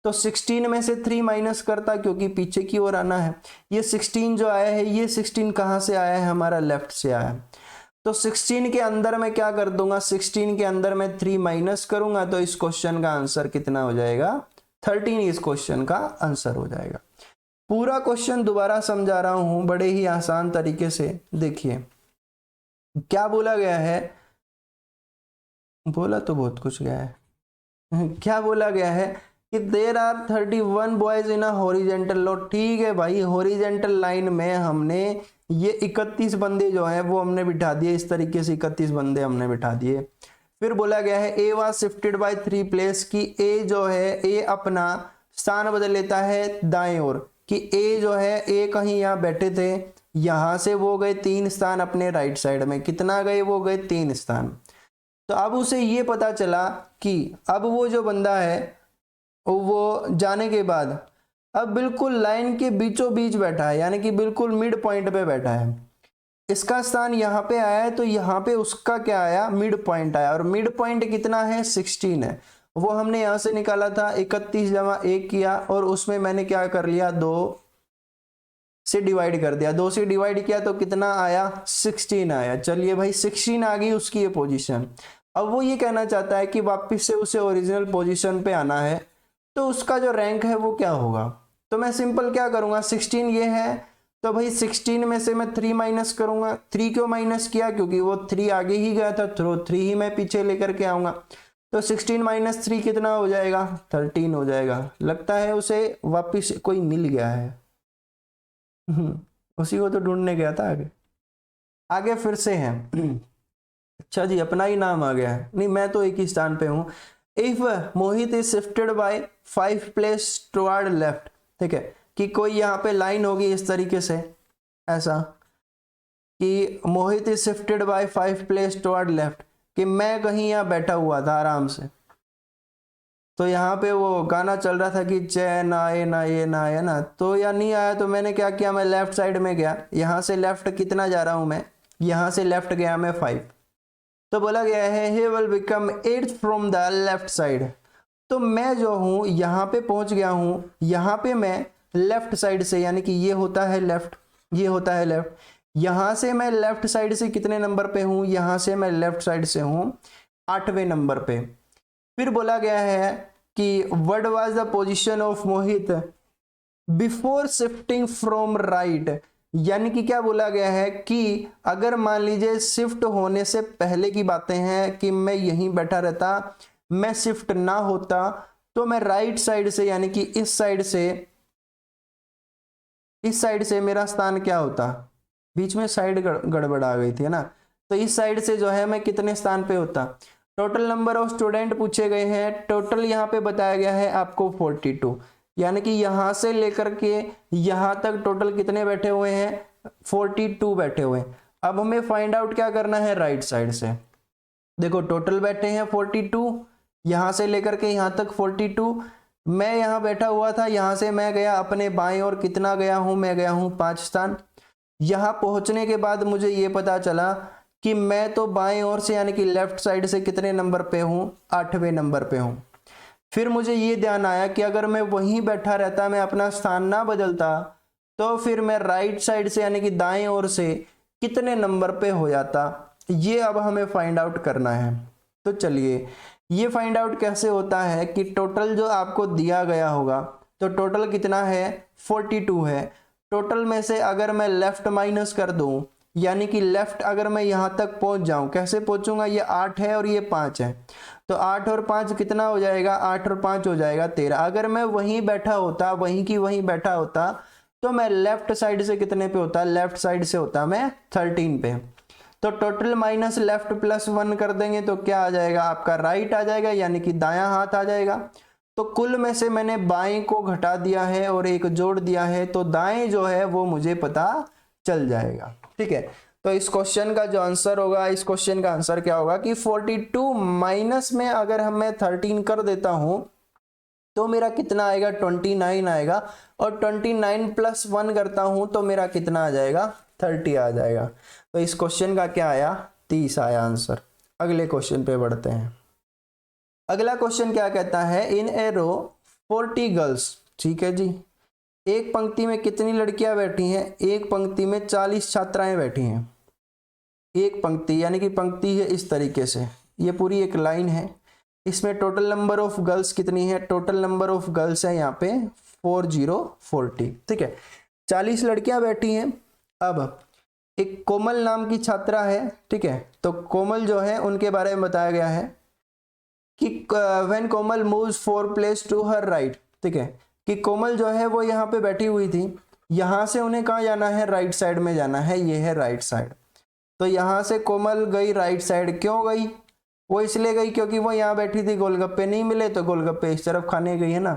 A: तो 16 में से 3 माइनस करता क्योंकि पीछे की ओर आना है। ये 16 जो आया है ये 16 कहाँ से आया है, हमारा लेफ्ट से आया है। तो 16 के अंदर मैं क्या कर दूंगा, 16 के अंदर मैं 3 माइनस करूंगा तो इस क्वेश्चन का आंसर कितना हो जाएगा 13 इस क्वेश्चन का आंसर हो जाएगा। पूरा क्वेश्चन दोबारा समझा रहा हूं बड़े ही आसान तरीके से। देखिए क्या बोला गया है, बोला तो बहुत कुछ गया है क्या बोला गया है कि there are 31 boys in a horizontal row. ठीक है भाई, हॉरिजेंटल लाइन में हमने ये 31 बंदे जो हैं वो हमने बिठा दिए, इस तरीके से 31 बंदे हमने बिठा दिए। फिर बोला गया है A was shifted by 3 place, कि ए जो है ए अपना स्थान बदल लेता है दाएं ओर, कि ए जो है ए कहीं यहाँ बैठे थे, यहां से वो गए 3 स्थान अपने राइट साइड में, कितना गए वो गए 3 स्थान। तो अब उसे ये पता चला कि अब वो जो बंदा है वो जाने के बाद अब बिल्कुल लाइन के बीचों बीच बैठा है, यानी कि बिल्कुल मिड पॉइंट पे बैठा है। इसका स्थान यहाँ पे आया है तो यहाँ पे उसका क्या आया, मिड पॉइंट आया, और मिड पॉइंट कितना है 16 है। वो हमने यहाँ से निकाला था 31 जमा 1 किया, और उसमें मैंने क्या कर लिया 2 से डिवाइड कर दिया, 2 से डिवाइड किया तो कितना आया 16 आया। चलिए भाई 16 आ गई उसकी ये पोजीशन। अब वो ये कहना चाहता है कि वापस से उसे ओरिजिनल पोजीशन पे आना है, तो उसका जो रैंक है वो क्या होगा। तो मैं सिंपल क्या करूंगा, 16 ये है तो भाई 16 में से मैं 3 माइनस करूंगा। 3 क्यों माइनस किया, क्योंकि वो 3 आगे ही गया था, तो 3 ही मैं पीछे लेकर के आऊंगा। तो 16 माइनस 3 कितना हो जाएगा 13 हो जाएगा। लगता है उसे वापिस कोई मिल गया है उसी को तो ढूंढने गया था। आगे आगे फिर से है अच्छा जी, अपना ही नाम आ गया है, नहीं मैं तो एक ही स्थान पे हूं। If Mohit is shifted by 5 place toward left, ठीक है, कि कोई यहाँ पे लाइन होगी इस तरीके से, ऐसा कि Mohit is shifted by 5 place toward left, कि मैं कहीं यहाँ बैठा हुआ था आराम से, तो यहाँ पे वो गाना चल रहा था कि चैन आए ना ये ना आया ना, तो या नहीं आया तो मैंने क्या किया, मैं लेफ्ट साइड में गया। यहाँ से लेफ्ट कितना जा रहा हूँ मैं, यहाँ से लेफ्ट गया मैं 5, तो बोला गया है he will become 8 from the left side। तो मैं जो हूँ यहाँ पे पहुँच गया हूँ, यहाँ पे मैं लेफ्ट साइड से, यानी कि ये होता है लेफ्ट, ये होता है लेफ्ट, यहाँ से मैं लेफ्ट साइड से कितने नंबर पे हूँ, यहाँ से मैं लेफ्ट साइड से हूँ 8वें नंबर पे। फिर बोला गया है कि what was the position of Mohit before shifting from right, यानी कि क्या बोला गया है कि अगर मान लीजिए शिफ्ट होने से पहले की बातें हैं कि मैं यहीं बैठा रहता, मैं शिफ्ट ना होता तो मैं राइट साइड से, यानी कि इस साइड से मेरा स्थान क्या होता, बीच में साइड गड़बड़ आ गई थी ना, तो इस साइड से जो है मैं कितने स्थान पे होता। टोटल नंबर ऑफ स्टूडेंट पूछे गए हैं, टोटल यहाँ पे बताया गया है आपको 42, यानी कि यहां से लेकर के यहां तक टोटल कितने बैठे हुए हैं 42 बैठे हुए हैं। अब हमें फाइंड आउट क्या करना है, राइट साइड से। देखो टोटल बैठे हैं 42, यहां से लेकर के यहां तक 42, मैं यहां बैठा हुआ था, यहां से मैं गया अपने बाएं और कितना गया हूं, मैं गया हूं 5 स्थान। यहां पहुंचने के बाद मुझे ये पता चला कि मैं तो बाएं ओर से, यानी कि लेफ्ट साइड से कितने नंबर पे हूं, 8वें नंबर पे हूं। फिर मुझे ये ध्यान आया कि अगर मैं वहीं बैठा रहता, मैं अपना स्थान ना बदलता, तो फिर मैं राइट साइड से, यानी कि दाएं ओर से कितने नंबर पे हो जाता। ये अब हमें फाइंड आउट करना है। तो चलिए ये फाइंड आउट कैसे होता है कि टोटल जो आपको दिया गया होगा, तो टोटल कितना है 42 है। टोटल में से अगर मैं लेफ्ट माइनस कर दूं, यानी कि लेफ्ट अगर मैं यहां तक पहुंच जाऊं, कैसे पहुंचूंगा, ये 8 है और ये 5 है, तो 8 और 5 कितना हो जाएगा, 8 और 5 हो जाएगा 13। अगर मैं वहीं बैठा होता, वहीं की वहीं बैठा होता, तो मैं लेफ्ट साइड से कितने पे होता, लेफ्ट साइड से होता मैं 13 पे। तो टोटल माइनस लेफ्ट प्लस 1 कर देंगे तो क्या आ जाएगा आपका राइट आ जाएगा, यानी कि दायां हाथ आ जाएगा। तो कुल में से मैंने बाएं को घटा दिया है और एक जोड़ दिया है, तो दाएं जो है वो मुझे पता चल जाएगा। ठीक है, तो इस क्वेश्चन का जो आंसर होगा, इस क्वेश्चन का आंसर क्या होगा कि 42 माइनस में अगर हम मैं 13 कर देता हूं तो मेरा कितना आएगा 29 आएगा, और 29 प्लस 1 करता हूं तो मेरा कितना आ जाएगा 30 आ जाएगा। तो इस क्वेश्चन का क्या आया 30 आया आंसर। अगले क्वेश्चन पे बढ़ते हैं। अगला क्वेश्चन क्या कहता है, इन ए रो 40 गर्ल्स। ठीक है जी, एक पंक्ति में कितनी लड़कियां बैठी हैं, एक पंक्ति में 40 छात्राएं बैठी हैं। एक पंक्ति यानी कि पंक्ति है इस तरीके से, ये पूरी एक लाइन है, इसमें टोटल नंबर ऑफ गर्ल्स कितनी है, टोटल नंबर ऑफ गर्ल्स है यहाँ पे 40। ठीक है, 40 लड़कियां बैठी हैं। अब एक कोमल नाम की छात्रा है। ठीक है, तो कोमल जो है उनके बारे में बताया गया है कि when Komal moves 4 place to her right. ठीक है, कि कोमल जो है वो यहाँ पे बैठी हुई थी, यहाँ से उन्हें कहाँ जाना है, राइट साइड में जाना है, ये है राइट साइड। तो यहाँ से कोमल गई राइट साइड, क्यों गई, वो इसलिए गई क्योंकि वो यहाँ बैठी थी, गोलगप्पे नहीं मिले तो गोलगप्पे इस तरफ खाने गई है ना।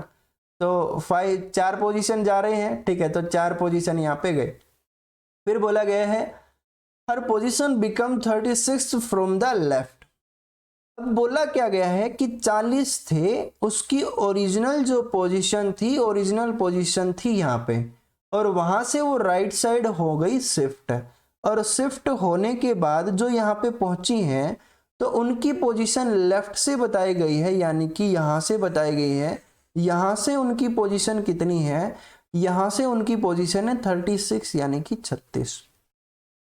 A: तो 4 पोजीशन जा रहे हैं। ठीक है, तो 4 पोजीशन यहाँ पे गए। फिर बोला गया है her position become 36 from the left. अब बोला क्या गया है कि 40 थे, उसकी ओरिजिनल जो पोजीशन थी, ओरिजिनल पोजीशन थी यहाँ पे, और वहां से वो राइट साइड हो गई शिफ्ट, और शिफ्ट होने के बाद जो यहाँ पे पहुंची हैं तो उनकी पोजीशन लेफ्ट से बताई गई है, यानी कि यहाँ से बताई गई है। यहाँ से उनकी पोजीशन कितनी है, यहाँ से उनकी पोजीशन है 36 यानी कि 36।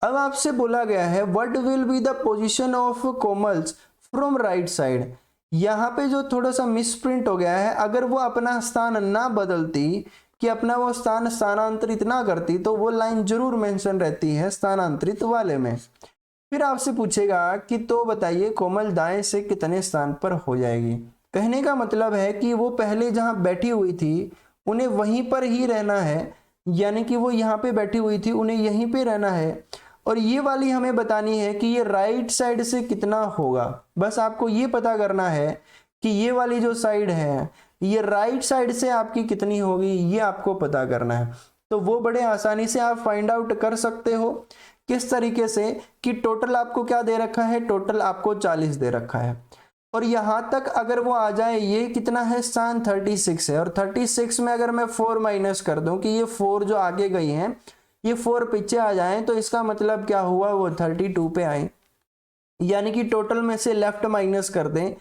A: अब आपसे बोला गया है what will be the position of Komal's from right side. यहाँ पे जो थोड़ा सा मिसप्रिंट हो गया है, अगर वो अपना स्थान ना बदलती, कि अपना वो स्थान स्थानांतरित ना करती, तो वो लाइन जरूर मेंशन रहती है स्थानांतरित वाले में। फिर आपसे पूछेगा कि तो बताइए कोमल दाएं से कितने स्थान पर हो जाएगी। कहने का मतलब है कि वो पहले जहां बैठी हुई थी उन्हें वहीं पर ही रहना है, यानी कि वो यहाँ पे बैठी हुई थी, उन्हें यहीं पे रहना है, और ये वाली हमें बतानी है कि ये राइट साइड से कितना होगा। बस आपको ये पता करना है कि ये वाली जो साइड है ये राइट साइड से आपकी कितनी होगी, ये आपको पता करना है। तो वो बड़े आसानी से आप फाइंड आउट कर सकते हो। किस तरीके से कि टोटल आपको क्या दे रखा है, टोटल आपको 40 दे रखा है, और यहां तक अगर वो आ जाए, ये कितना है स्थान 36 है, और 36 में अगर मैं 4 माइनस कर दूं कि ये 4 जो आगे गई हैं ये 4 पीछे आ जाएं, तो इसका मतलब क्या हुआ, वो 32 पे आए। यानी कि टोटल में से लेफ्ट माइनस कर दें,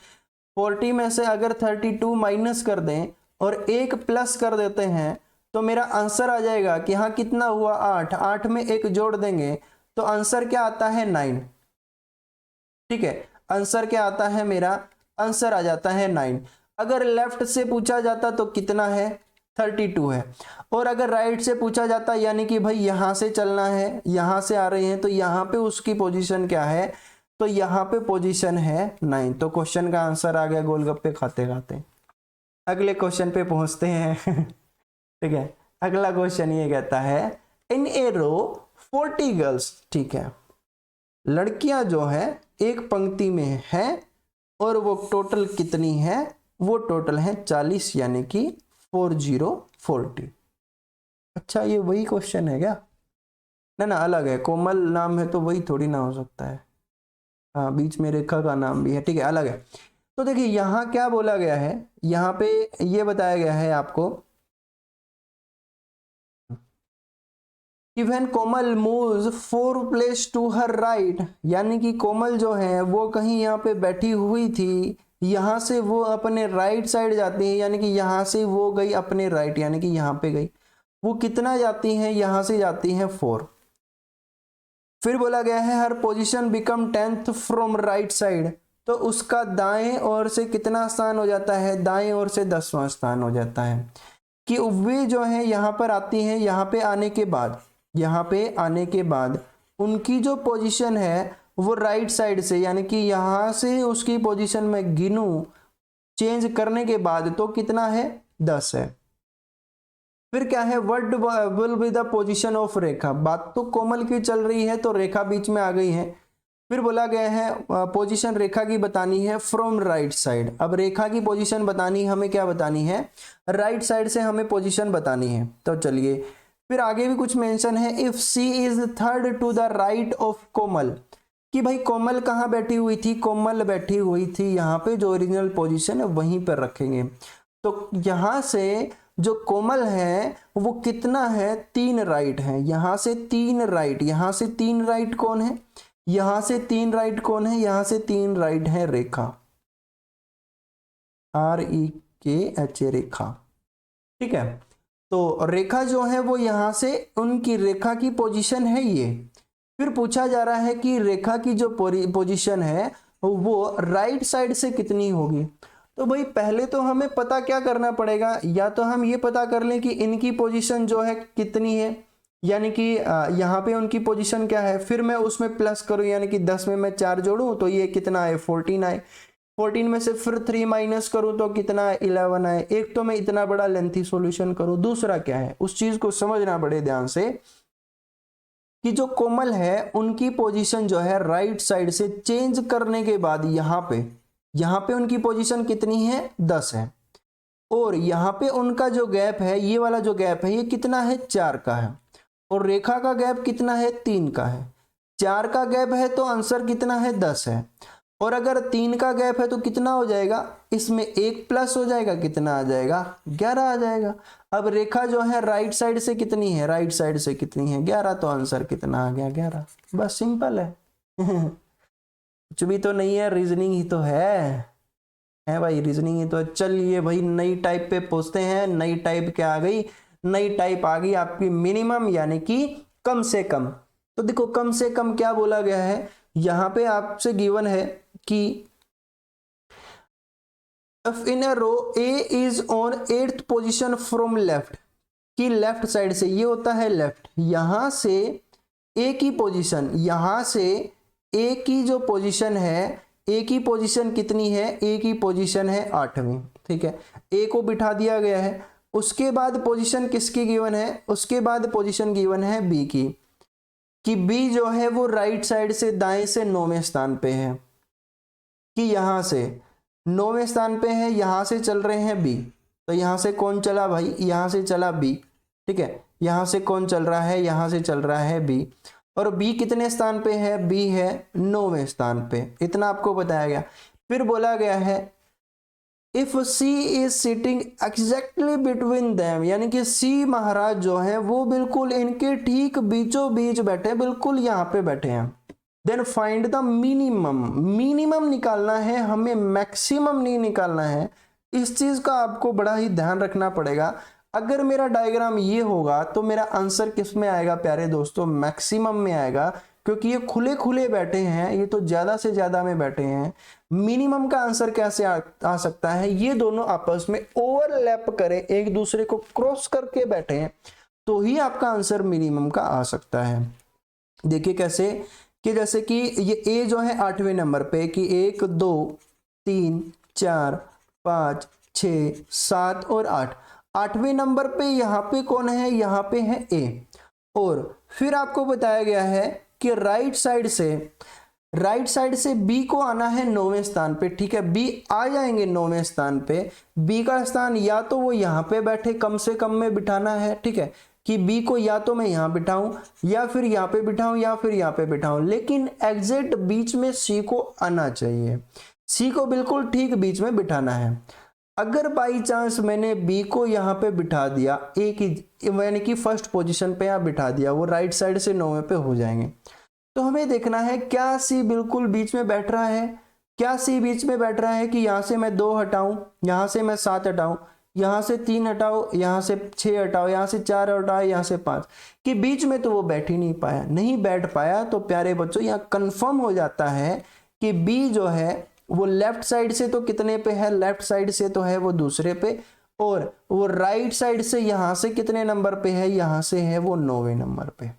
A: 40 में से अगर 32 माइनस कर दें और एक प्लस कर देते हैं तो मेरा आंसर आ जाएगा कि हाँ कितना हुआ 8, 8 में एक जोड़ देंगे तो आंसर क्या आता है 9। ठीक है, आंसर क्या आता है, मेरा आंसर आ जाता है 9। अगर लेफ्ट से पूछा जाता तो कितना है 32 है, और अगर राइट से पूछा जाता यानी कि भाई यहां से चलना है, यहां से आ रहे हैं, तो यहां पे उसकी पोजीशन क्या है, तो यहाँ पे पोजीशन है 9। तो क्वेश्चन का आंसर आ गया गोलगप्पे खाते खाते। अगले क्वेश्चन पे पहुंचते हैं। ठीक है, अगला क्वेश्चन ये कहता है इन ए रो 40 गर्ल्स। ठीक है, लड़कियां जो है एक पंक्ति में है, और वो टोटल कितनी है, वो टोटल है 40 यानी कि 40। अच्छा, ये वही क्वेश्चन है क्या, ना अलग है, कोमल नाम है तो वही थोड़ी ना हो सकता है। हाँ, बीच में रेखा का नाम भी है, ठीक है अलग है। तो देखिए यहाँ क्या बोला गया है, यहाँ पे ये बताया गया है आपको कि when Komal moves 4 place to her right, यानी कि कोमल जो है वो कहीं यहाँ पे बैठी हुई थी, यहाँ से वो अपने राइट साइड जाती है, यानी कि यहाँ से वो गई अपने राइट, यानी कि यहाँ पे गई, वो कितना जाती हैं, यहाँ से जाती हैं 4। फिर बोला गया है her position become 10th from right side, तो उसका दाएं ओर से कितना स्थान हो जाता है, दाएं ओर से 10वां स्थान हो जाता है। कि वे जो है यहाँ पर आती हैं, यहाँ पे आने के बाद, यहाँ पे आने के बाद उनकी जो पोजीशन है वो राइट साइड से, यानी कि यहाँ से उसकी पोजीशन में गिनूं चेंज करने के बाद तो कितना है 10 है। फिर क्या है what will be the position of Rekha, बात तो कोमल की चल रही है तो रेखा बीच में आ गई है, फिर बोला गया है पोजीशन रेखा की बतानी है फ्रॉम राइट साइड। अब रेखा की पोजीशन बतानी हमें क्या बतानी है, राइट साइड से हमें पोजीशन बतानी है। तो चलिए फिर आगे भी कुछ मेंशन है, if C is third to the right of Komal, कि भाई कोमल कहाँ बैठी हुई थी, कोमल बैठी हुई थी यहाँ पे, जो ओरिजिनल पोजीशन है वहीं पर रखेंगे। तो यहाँ से जो कोमल है वो कितना है, 3 राइट है, यहाँ से 3 राइट, यहाँ से 3 राइट कौन है, यहाँ से 3 राइट कौन है, यहाँ से 3 राइट है रेखा, REKH रेखा, ठीक है। तो रेखा जो है वो यहाँ से, उनकी रेखा की पोजीशन है ये। फिर पूछा जा रहा है कि रेखा की जो पोजीशन है वो राइट साइड से कितनी होगी। तो भाई पहले तो हमें पता क्या करना पड़ेगा, या तो हम ये पता कर लें कि इनकी पोजीशन जो है कितनी है, यानी कि यहाँ पे उनकी पोजीशन क्या है, फिर मैं उसमें प्लस करूँ, यानी कि 10 में मैं 4 जोड़ूं तो ये कितना है 14 आए, 14 में से फिर 3 माइनस करूं तो कितना 11 आए। एक तो मैं इतना बड़ा लेंथी सॉल्यूशन करूं, दूसरा क्या है उस चीज को समझना बड़े ध्यान से, कि जो कोमल है उनकी पोजीशन जो है राइट साइड से चेंज करने के बाद यहाँ पे उनकी पोजीशन कितनी है 10 है, और यहाँ पे उनका जो गैप है, ये वाला जो गैप है ये कितना है 4 का है, और रेखा का गैप कितना है 3 का है। 4 का गैप है तो आंसर कितना है 10 है, और अगर 3 का गैप है तो कितना हो जाएगा, इसमें 1 प्लस हो जाएगा, कितना आ जाएगा 11 आ जाएगा। अब रेखा जो है राइट साइड से कितनी है, राइट साइड से कितनी है 11, तो आंसर कितना आ गया 11, बस सिंपल है। कुछ भी तो नहीं है, रीजनिंग ही तो है भाई, रीजनिंग ही तो। चलिए भाई नई टाइप पे पूछते हैं, नई टाइप क्या आ गई, नई टाइप आ गई आपकी मिनिमम यानी कि कम से कम। तो देखो कम से कम क्या बोला गया है, यहां पे आपसे गिवन है कि if in a row A is on 8th position from left, कि लेफ्ट साइड से, ये होता है लेफ्ट, यहां से ए की पोजीशन, यहां से ए की जो पोजीशन है, ए की पोजीशन कितनी है, ए की पोजीशन है 8वीं, ठीक है, ए को बिठा दिया गया है। उसके बाद पोजीशन किसकी गिवन है, उसके बाद पोजीशन गिवन है बी की, कि बी जो है वो राइट साइड से दाएं से 9वें स्थान पे है, कि यहां से 9वें स्थान पे है, यहां से चल रहे हैं बी, तो यहां से कौन चला भाई, यहां से चला बी, ठीक है, यहां से कौन चल रहा है, यहां से चल रहा है बी, और बी कितने स्थान पे है, बी है 9वें स्थान पे, इतना आपको बताया गया। फिर बोला गया है if C is sitting exactly between them, यानी कि सी महाराज जो है वो बिल्कुल इनके ठीक बीचों बीच बैठे, बिल्कुल यहाँ पे बैठे हैं। Then find the minimum, minimum निकालना है हमें, मैक्सिमम नहीं निकालना है। इस चीज का आपको बड़ा ही ध्यान रखना पड़ेगा। अगर मेरा डायग्राम ये होगा तो मेरा आंसर किस में आएगा प्यारे दोस्तों, मैक्सिमम में आएगा, क्योंकि ये खुले खुले बैठे हैं, ये तो ज्यादा से ज्यादा में बैठे हैं। मिनिमम का आंसर कैसे आ सकता है, ये दोनों आपस में ओवरलैप करें, एक दूसरे को क्रॉस करके बैठे हैं, तो ही आपका आंसर मिनिमम का आ सकता है। देखिए कैसे, कि जैसे कि ये ए जो है 8वें नंबर पे, कि 1 2 3 4 5 6 7 और 8, 8वें नंबर पे यहाँ पे कौन है, यहाँ पे है ए। और फिर आपको बताया गया है कि राइट साइड से बी को आना है 9वें स्थान पे, ठीक है, बी आ जाएंगे 9वें स्थान पे। बी का स्थान या तो वो यहाँ पे बैठे, कम से कम में बिठाना है, ठीक है, कि बी को या तो मैं यहाँ बिठाऊं, या फिर यहाँ पे बिठाऊं, या फिर यहाँ पे बिठाऊं, लेकिन एग्जैक्ट बीच में सी को आना चाहिए, सी को बिल्कुल ठीक बीच में बिठाना है। अगर बाई चांस मैंने बी को यहाँ पे बिठा दिया, ए की यानी कि फर्स्ट पोजीशन पे यहाँ बिठा दिया, वो राइट साइड से 9वें पे हो जाएंगे। तो हमें देखना है क्या सी बिल्कुल बीच में बैठ रहा है, क्या सी बीच में बैठ रहा है, कि यहाँ से मैं 2 हटाऊं, यहाँ से मैं 7 हटाऊं, यहाँ से 3 हटाओ, यहाँ से 6 हटाओ, यहाँ से 4 हटाओ, यहाँ से 5, कि बीच में तो वो बैठ ही नहीं पाया, नहीं बैठ पाया। तो प्यारे बच्चों यहाँ कंफर्म हो जाता है कि बी जो है वो लेफ्ट साइड से तो कितने पे है, लेफ्ट साइड से तो है वो दूसरे पे, और वो राइट साइड से यहाँ से कितने नंबर पे है, यहाँ से है वो 9वें नंबर पे।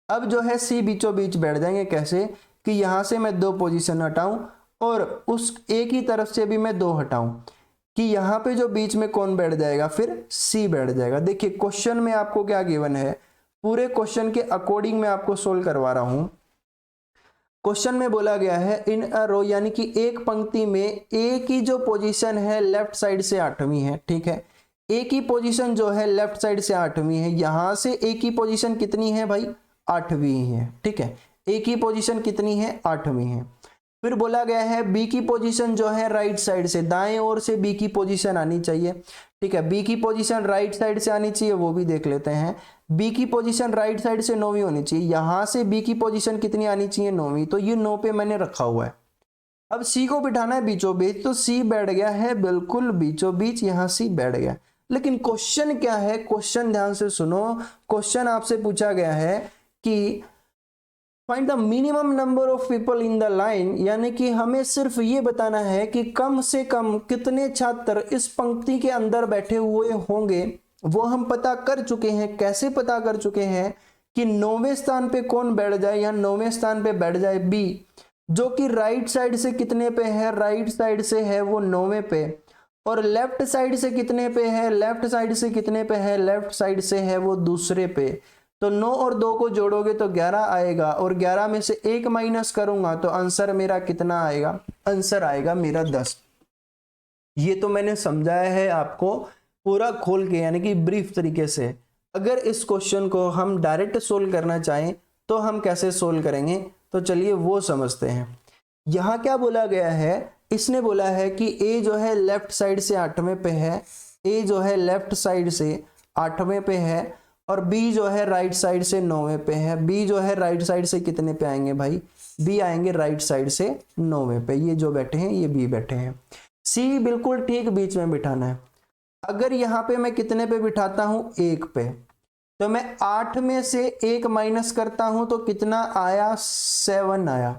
A: अब जो है सी बीचों बीच बैठ जाएंगे, कैसे, कि यहाँ से मैं 2 पोजीशन हटाऊं और उस ए की तरफ से भी मैं 2 हटाऊं, कि यहाँ पे जो बीच में कौन बैठ जाएगा, फिर सी बैठ जाएगा। देखिए क्वेश्चन में आपको क्या गिवन है, पूरे क्वेश्चन के अकॉर्डिंग मैं आपको सोल्व करवा रहा हूं। क्वेश्चन में बोला गया है इन अ रो, यानी कि एक पंक्ति में ए की जो पोजीशन है लेफ्ट साइड से 8वीं है, ठीक है। ए की पोजीशन जो है लेफ्ट साइड से 8वीं है, यहां से ए की पोजीशन कितनी है भाई, 8वीं है, ठीक है। ए की पोजीशन कितनी है, 8वीं है। फिर बोला गया है बी की पोजीशन जो है राइट साइड से, दाएं ओर से बी की पोजीशन आनी चाहिए, ठीक है। बी की पोजीशन राइट साइड से आनी चाहिए, वो भी देख लेते हैं। बी की पोजीशन राइट साइड से 9वीं होनी चाहिए, यहां से बी की पोजीशन कितनी आनी चाहिए, 9वीं, तो ये 9 पे मैंने रखा हुआ है। अब सी को बिठाना है बीचों बीच, तो सी बैठ गया है बिल्कुल बीचों बीच, यहां सी बैठ गया। लेकिन क्वेश्चन क्या है, क्वेश्चन ध्यान से सुनो। क्वेश्चन आपसे पूछा गया है कि find the minimum number of people in the line, यानी कि हमें सिर्फ ये बताना है कि कम से कम कितने छात्र इस पंक्ति के अंदर बैठे हुए होंगे। वो हम पता कर चुके हैं। कैसे पता कर चुके हैं कि 9वें स्थान पे कौन बैठ जाए, या 9वें स्थान पे बैठ जाए बी, जो कि राइट साइड से कितने पे है, राइट साइड से है वो 9वें पे, और लेफ्ट साइड से कितने पे है, लेफ्ट साइड से कितने पे है, लेफ्ट साइड से है वो दूसरे पे। तो 9 और 2 को जोड़ोगे तो 11 आएगा, और 11 में से 1 माइनस करूंगा तो आंसर मेरा कितना आएगा, आंसर आएगा मेरा 10। ये तो मैंने समझाया है आपको पूरा खोल के, यानी कि ब्रीफ तरीके से। अगर इस क्वेश्चन को हम डायरेक्ट सोल्व करना चाहें तो हम कैसे सोल्व करेंगे, तो चलिए वो समझते हैं। यहां क्या बोला गया है, इसने बोला है कि ए जो है लेफ्ट साइड से 8वें पे है, ए जो है लेफ्ट साइड से 8वें पे है, और बी जो है राइट साइड से 9वें पे है। बी जो है राइट साइड से कितने पे आएंगे भाई, बी आएंगे राइट साइड से 9वें पे। ये जो बैठे हैं ये बी बैठे हैं। सी बिल्कुल ठीक बीच में बिठाना है। अगर यहाँ पे मैं कितने पे बिठाता हूं, 1 पे, तो मैं 8 में से 1 माइनस करता हूं तो कितना आया, 7 आया।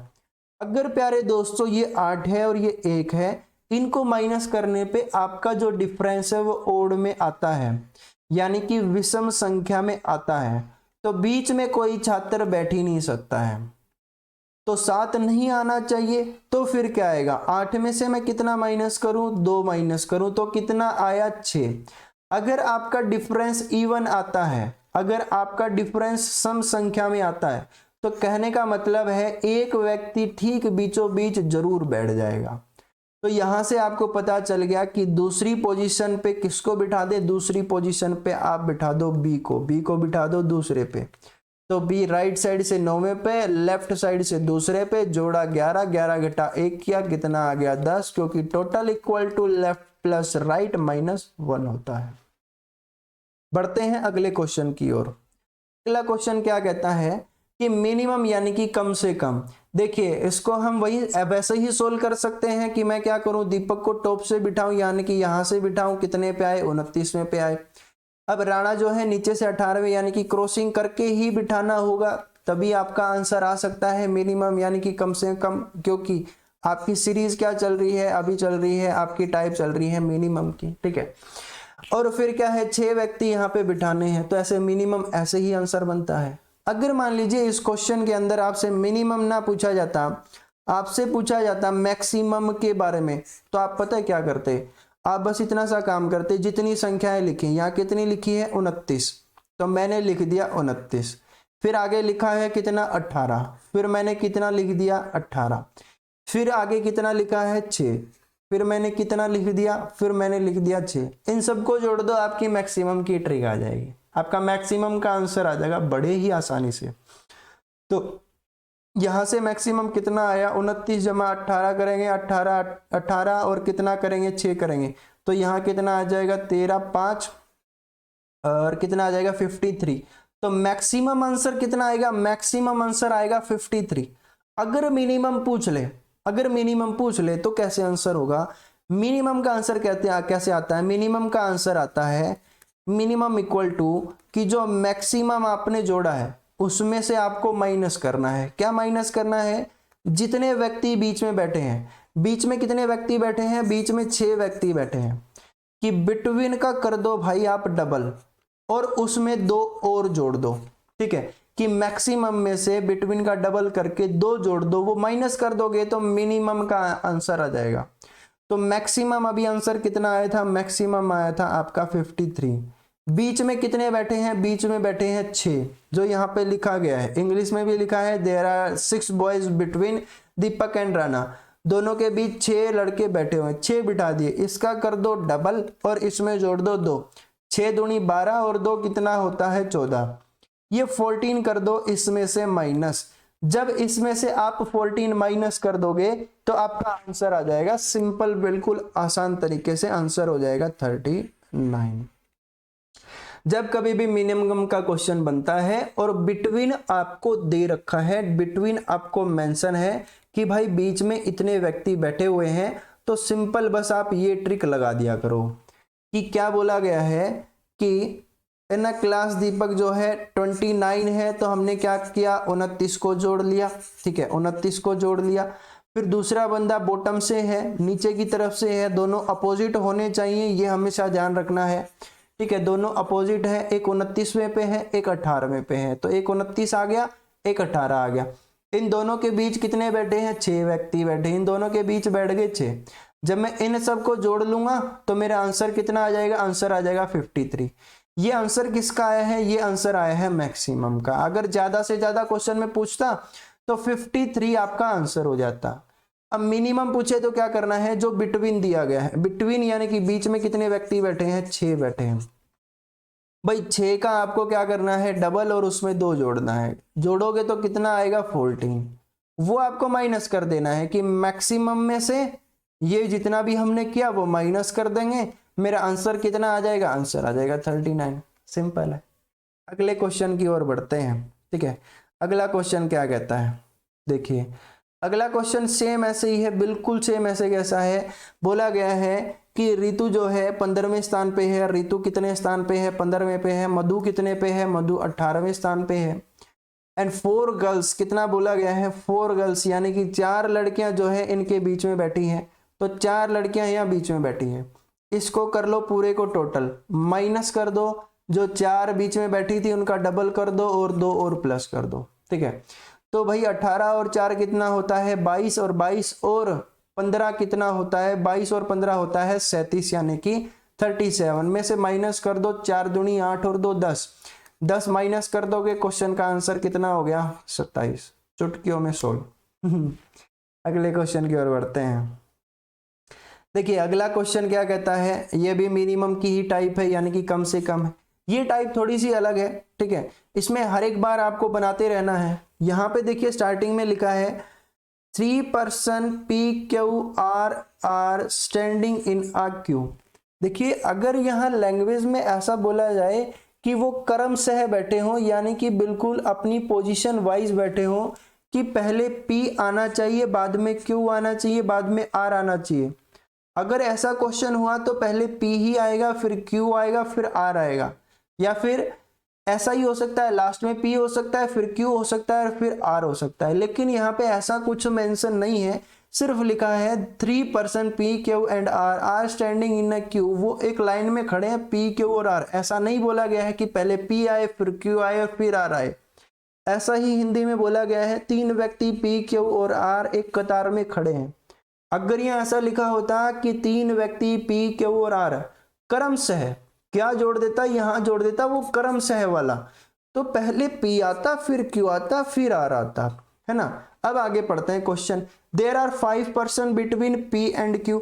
A: अगर प्यारे दोस्तों ये 8 है और ये 1 है, इनको माइनस करने पे आपका जो डिफरेंस है वो ओड में आता है, यानी कि विषम संख्या में आता है। तो बीच में कोई छात्र बैठ ही नहीं सकता है, तो 7 नहीं आना चाहिए। तो फिर क्या आएगा, 8 में से मैं कितना माइनस करूं, 2 माइनस करूं तो कितना आया, 6। अगर आपका डिफरेंस इवन आता है, अगर आपका डिफरेंस सम संख्या में आता है, तो कहने का मतलब है एक व्यक्ति ठीक बीचों बीच जरूर बैठ जाएगा। तो यहां से आपको पता चल गया कि दूसरी पोजीशन पे किसको बिठा दे, दूसरी पोजीशन पे आप बिठा दो बी को, बी को बिठा दो दूसरे पे। तो बी राइट साइड से 9वें पे, लेफ्ट साइड से दूसरे पे, जोड़ा 11, 11 घटा 1 किया, कितना आ गया 10, क्योंकि total equal to left plus right minus 1 होता है। बढ़ते हैं अगले क्वेश्चन की ओर। अगला क्वेश्चन क्या कहता है कि मिनिमम यानी कि कम से कम। देखिए इसको हम वही वैसे ही सोल्व कर सकते हैं कि मैं क्या करूं, दीपक को टॉप से बिठाऊं, यानी कि यहां से बिठाऊं, कितने पे आए, 29वें पे आए। अब राणा जो है नीचे से 18वें, यानी कि क्रॉसिंग करके ही बिठाना होगा, तभी आपका आंसर आ सकता है मिनिमम यानी कि कम से कम, क्योंकि आपकी सीरीज क्या चल रही है, अभी चल रही है आपकी टाइप चल रही है मिनिमम की, ठीक है। और फिर क्या है, 6 व्यक्ति यहाँ पे बिठाने हैं, तो ऐसे मिनिमम ऐसे ही आंसर बनता है। अगर मान लीजिए इस क्वेश्चन के अंदर आपसे मिनिमम ना पूछा जाता, आपसे पूछा जाता मैक्सिमम के बारे में, तो आप पता है क्या करते, आप बस इतना सा काम करते, जितनी संख्याएं लिखी, यहाँ कितनी लिखी है 29, तो मैंने लिख दिया 29। फिर आगे लिखा है कितना 18, फिर मैंने कितना लिख दिया 18। फिर आगे कितना लिखा है 6, फिर मैंने कितना लिख दिया, फिर मैंने लिख दिया 6। इन सबको जोड़ दो, आपकी मैक्सिमम की ट्रिक आ जाएगी, आपका मैक्सिमम का आंसर आ जाएगा बड़े ही आसानी से। तो यहां से मैक्सिमम कितना आया, 29 जमा 18 करेंगे, 18 और कितना करेंगे 6 करेंगे, तो यहाँ कितना आ जाएगा 13, 5 और कितना आ जाएगा 53। तो मैक्सिमम आंसर कितना आएगा, मैक्सिमम आंसर आएगा 53। अगर मिनिमम पूछ ले, अगर मिनिमम पूछ ले तो कैसे आंसर होगा, मिनिमम का आंसर कैसे आता है, मिनिमम का आंसर आता है मिनिमम इक्वल टू कि जो मैक्सिमम आपने जोड़ा है उसमें से आपको माइनस करना है। क्या माइनस करना है, जितने व्यक्ति बीच में बैठे हैं, बीच में कितने व्यक्ति बैठे हैं, बीच में 6 व्यक्ति बैठे हैं, कि बिटवीन का कर दो भाई आप डबल, और उसमें 2 और जोड़ दो, ठीक है, कि मैक्सिमम में से बिटवीन का डबल करके 2 जोड़ दो, वो माइनस कर दोगे तो मिनिमम का आंसर आ जाएगा। तो मैक्सिमम अभी आंसर कितना आया था, मैक्सिमम आया था आपका 53। बीच में कितने बैठे हैं, बीच में बैठे हैं 6, जो यहाँ पे लिखा गया है, इंग्लिश में भी लिखा है there are 6 boys between Deepak and Rana, दोनों के बीच 6 लड़के बैठे हुए हैं, 6 बिठा दिए, इसका कर दो डबल और इसमें जोड़ दो 2, 6 दूनी 12 और 2 कितना होता है 14, ये 14 कर दो इसमें से माइनस, जब इसमें से आप 14 माइनस कर दोगे तो आपका आंसर आ जाएगा, सिंपल बिल्कुल आसान तरीके से आंसर हो जाएगा 39। जब कभी भी मिनिमम का क्वेश्चन बनता है और बिटवीन आपको दे रखा है, बिटवीन आपको मेंशन है कि भाई बीच में इतने व्यक्ति बैठे हुए हैं, तो सिंपल बस आप ये ट्रिक लगा दिया करो कि क्या बोला गया है कि ना क्लास दीपक जो है 29 है, तो हमने क्या किया 29 को जोड़ लिया, ठीक है 29 को जोड़ लिया। फिर दूसरा बंदा बॉटम से है, नीचे की तरफ से है, दोनों अपोजिट होने चाहिए, ये हमेशा ध्यान रखना है, ठीक है दोनों अपोजिट है, एक 29वें पे है एक 18वें पे है, तो एक 29 आ गया एक 18 आ गया। इन दोनों के बीच कितने बैठे हैं 6 व्यक्ति बैठे, इन दोनों के बीच बैठ गए 6, जब मैं इन सबको जोड़ लूंगा तो मेरा आंसर कितना आ जाएगा, आंसर आ जाएगा 53। ये आंसर किसका आया है, ये आंसर आया है मैक्सिमम का। अगर ज्यादा से ज्यादा क्वेश्चन में पूछता तो 53 आपका आंसर हो जाता। अब मिनिमम पूछे तो क्या करना है, जो बिटवीन दिया गया है, बिटवीन यानी कि बीच में कितने व्यक्ति बैठे हैं 6 बैठे हैं, भाई 6 का आपको क्या करना है डबल और उसमें 2 जोड़ना है, जोड़ोगे तो कितना आएगा 14, वो आपको माइनस कर देना है कि मैक्सिमम में से ये जितना भी हमने किया वो माइनस कर देंगे, मेरा आंसर कितना आ जाएगा, आंसर आ जाएगा 39। सिंपल है। अगले क्वेश्चन की ओर बढ़ते हैं, ठीक है। अगला क्वेश्चन क्या कहता है, देखिए अगला क्वेश्चन सेम ऐसे ही है, बिल्कुल सेम ऐसे कैसा है, बोला गया है कि ऋतु जो है 15वें स्थान पे है, ऋतु कितने स्थान पे है 15वें पे है, मधु कितने पे है, मधु 18वें स्थान पे है, एंड 4 गर्ल्स कितना बोला गया है 4 गर्ल्स यानी कि 4 लड़कियां जो है इनके बीच में बैठी हैं, तो 4 लड़कियां यहाँ बीच में बैठी हैं, इसको कर लो पूरे को टोटल, माइनस कर दो, जो 4 बीच में बैठी थी उनका डबल कर दो और 2 और प्लस कर दो, ठीक है। तो भाई 18 और 4 कितना होता है 22 और 22 और 15 कितना होता है 22 और 15 होता है 37 यानी कि 37 में से माइनस कर दो, 4 दूनी 8 और 2 10, 10 माइनस कर दोगे, क्वेश्चन का आंसर कितना हो गया 27, चुटकियों में सोल्व। अगले क्वेश्चन की ओर बढ़ते हैं। देखिए अगला क्वेश्चन क्या कहता है, ये भी मिनिमम की ही टाइप है यानी कि कम से कम है, ये टाइप थोड़ी सी अलग है, ठीक है। इसमें हर एक बार आपको बनाते रहना है। यहाँ पे देखिए स्टार्टिंग में लिखा है 3 person PQR are standing in a queue. देखिए अगर यहाँ लैंग्वेज में ऐसा बोला जाए कि वो क्रमशः बैठे हो यानी कि बिल्कुल अपनी पोजीशन वाइज बैठे हो, कि पहले P आना चाहिए, बाद में Q आना चाहिए, बाद में R आना चाहिए, अगर ऐसा क्वेश्चन हुआ तो पहले P ही आएगा फिर Q आएगा फिर R आएगा, या फिर ऐसा ही हो सकता है लास्ट में P हो सकता है फिर Q हो सकता है और फिर R हो सकता है। लेकिन यहाँ पे ऐसा कुछ मेंशन नहीं है, सिर्फ लिखा है 3 person P Q and R are standing in a queue, वो एक लाइन में खड़े हैं P Q और R। ऐसा नहीं बोला गया है कि पहले P आए फिर Q आए और फिर R आए, ऐसा ही हिंदी में बोला गया है 3 व्यक्ति P Q और R एक कतार में खड़े हैं। अगर यहाँ ऐसा लिखा होता कि 3 व्यक्ति P Q और R क्रमशः, क्या जोड़ देता, यहाँ जोड़ देता वो क्रमशः वाला, तो पहले P आता फिर Q आता फिर R आता, है ना। अब आगे पढ़ते हैं question. There are 5 person between P and Q।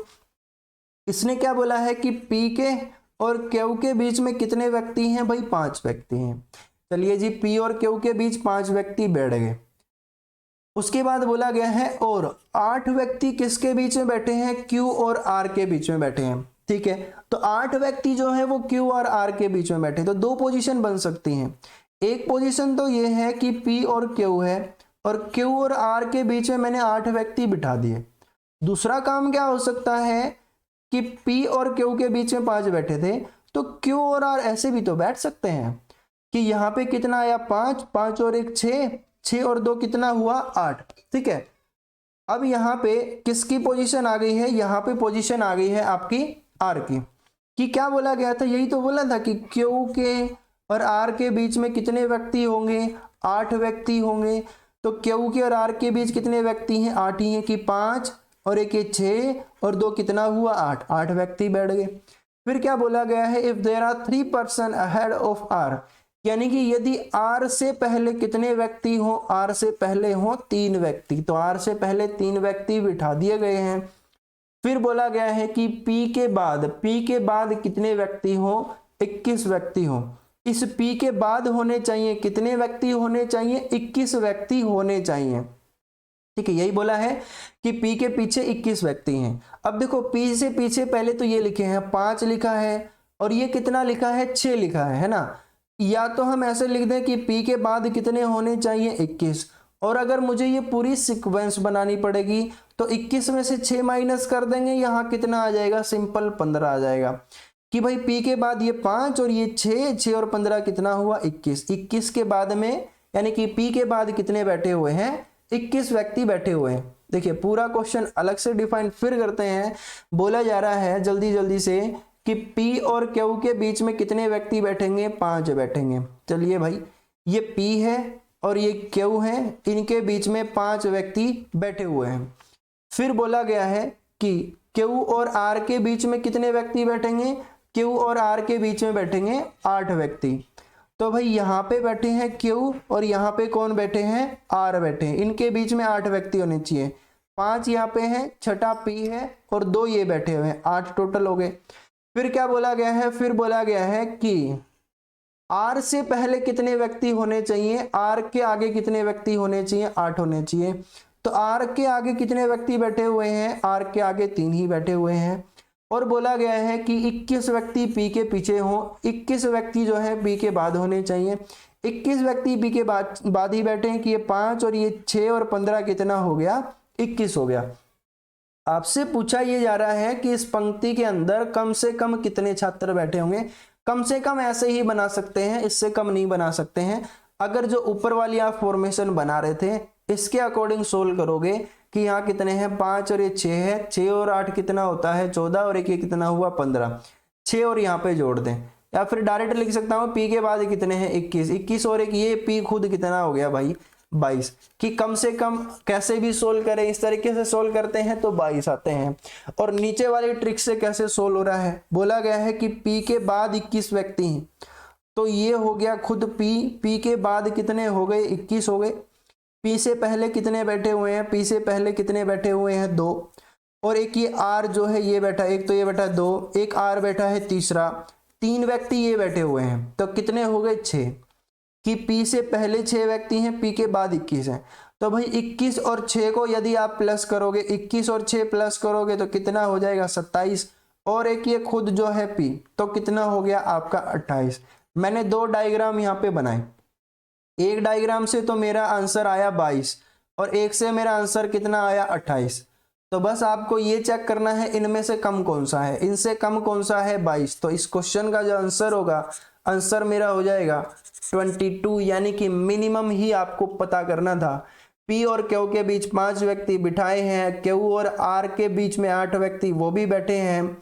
A: इसने क्या बोला है कि P के और Q के बीच में कितने व्यक्ति हैं, भाई 5 व्यक्ति हैं। चलिए जी P और Q के बीच 5 व्यक्ति बैठ गए। उसके बाद बोला गया है और 8 व्यक्ति किसके बीच में बैठे हैं, Q और R के बीच में बैठे हैं, ठीक है। तो 8 व्यक्ति जो है वो Q और R के बीच में बैठे, तो 2 पोजीशन बन सकती हैं। एक पोजीशन तो ये है कि P और Q है और Q और R के बीच में मैंने 8 व्यक्ति बिठा दिए। दूसरा काम क्या हो सकता है कि P और Q के बीच में 5 बैठे थे, तो Q और R ऐसे भी तो बैठ सकते हैं कि यहाँ पे कितना आया 5, 5 और 1 6, 6 और 2 कितना हुआ 8, ठीक है। अब यहाँ पे किसकी पोजीशन आ गई है, यहाँ पे पोजीशन आ गई है आपकी R की, कि क्या बोला गया था, यही तो बोला था कि Q के और R के बीच में कितने व्यक्ति होंगे, 8 व्यक्ति होंगे। तो Q के और R के बीच कितने व्यक्ति हैं, 8 ही हैं, कि 5 और 1 6 और 2 कितना हुआ 8, 8 व्यक्ति बैठ गए। फिर क्या बोला गया है, if there are 3 person ahead of R, यानी कि यदि आर से पहले कितने व्यक्ति हो, आर से पहले हो 3 व्यक्ति, तो आर से पहले 3 व्यक्ति बिठा दिए गए हैं। फिर बोला गया है कि पी के बाद कितने व्यक्ति हो, 21 व्यक्ति हो। इस पी के बाद होने चाहिए कितने व्यक्ति होने चाहिए, 21 व्यक्ति होने चाहिए। ठीक है, यही बोला है कि पी के पीछे 21 व्यक्ति हैं। अब देखो पी से पीछे पहले तो ये लिखे हैं 5 लिखा है, और ये कितना लिखा है, 6 लिखा है ना। या तो हम ऐसे लिख दें कि पी के बाद कितने होने चाहिए, 21, और अगर मुझे ये पूरी सीक्वेंस बनानी पड़ेगी तो 21 में से 6 माइनस कर देंगे, यहाँ कितना आ जाएगा, सिंपल 15 आ जाएगा। कि भाई पी के बाद ये 5 और ये 6 और 15 कितना हुआ, 21। 21 के बाद में यानी कि पी के बाद कितने बैठे हुए हैं, 21 व्यक्ति बैठे हुए हैं। देखिए पूरा क्वेश्चन अलग से डिफाइन फिर करते हैं। बोला जा रहा है जल्दी जल्दी से कि पी और क्यू के बीच में कितने व्यक्ति बैठेंगे, 5 बैठेंगे। चलिए भाई, ये पी है और ये क्यू है, इनके बीच में 5 व्यक्ति बैठे हुए हैं। फिर बोला गया है कि क्यू और आर के बीच में कितने व्यक्ति बैठेंगे, क्यू और आर के बीच में बैठेंगे 8 व्यक्ति। तो भाई यहाँ पे बैठे हैं क्यू और यहाँ पे कौन बैठे हैं, आर बैठे हैं, इनके बीच में 8 व्यक्ति होने चाहिए। 5 यहाँ पे हैं, छठा पी है और 2 ये बैठे हुए हैं, 8 टोटल हो गए। फिर क्या बोला गया है, फिर बोला गया है कि आर से पहले कितने व्यक्ति होने चाहिए, आर के आगे कितने व्यक्ति होने चाहिए, 8 होने चाहिए। तो आर के आगे कितने व्यक्ति बैठे हुए हैं, आर के आगे 3 ही बैठे हुए हैं। और बोला गया है कि 21 व्यक्ति पी के पीछे हो, 21 व्यक्ति जो है पी के बाद होने चाहिए। 21 व्यक्ति पी के बाद ही बैठे हैं कि ये 5 और ये 6 और 15 कितना हो गया, 21 हो गया। आपसे पूछा ये जा रहा है कि इस पंक्ति के अंदर कम से कम कितने छात्र बैठे होंगे। कम से कम ऐसे ही बना सकते हैं, इससे कम नहीं बना सकते हैं। अगर जो ऊपर वाली आप फॉर्मेशन बना रहे थे इसके अकॉर्डिंग सोल्व करोगे कि यहाँ कितने हैं, 5 और ये 6 है, 6 और 8 कितना होता है, 14 और एक ये कितना हुआ, 15, 6 और यहाँ पे जोड़ दें। या फिर डायरेक्ट लिख सकता हूँ पी के बाद कितने हैं, 21, 21 और एक ये पी खुद कितना हो गया भाई, 22। कि कम से कम कैसे भी सोल्व करें, इस तरीके से सोल्व करते हैं तो 22 आते हैं। और नीचे वाली ट्रिक से कैसे सोल्व हो रहा है, बोला गया है कि पी के बाद 21 व्यक्ति हैं, तो ये हो गया खुद पी के बाद कितने हो गए, 21 हो गए। पी से पहले कितने बैठे हुए हैं, पी से पहले कितने बैठे हुए हैं, 2, और एक ये आर जो है ये बैठा, एक तो ये बैठा 2, एक आर बैठा है तीसरा, 3 व्यक्ति ये बैठे हुए हैं, तो कितने हो गए, 6। कि पी से पहले 6 व्यक्ति हैं, पी के बाद 21 हैं। तो भाई 21 और 6 को यदि आप प्लस करोगे, 21 और 6 प्लस करोगे तो कितना हो जाएगा, 27, और एक ये खुद जो है पी, तो कितना हो गया आपका 28। मैंने 2 डायग्राम यहाँ पे बनाए, एक डायग्राम से तो मेरा आंसर आया 22 और एक से मेरा आंसर कितना आया, 28। तो बस आपको ये चेक करना है इनमें से कम कौन सा है, इनसे कम कौन सा है, 22। तो इस क्वेश्चन का जो आंसर होगा, आंसर मेरा हो जाएगा 22, यानी कि मिनिमम ही आपको पता करना था। पी और क्यू के बीच 5 व्यक्ति बिठाए हैं, क्यू और आर के बीच में 8 व्यक्ति वो भी बैठे हैं।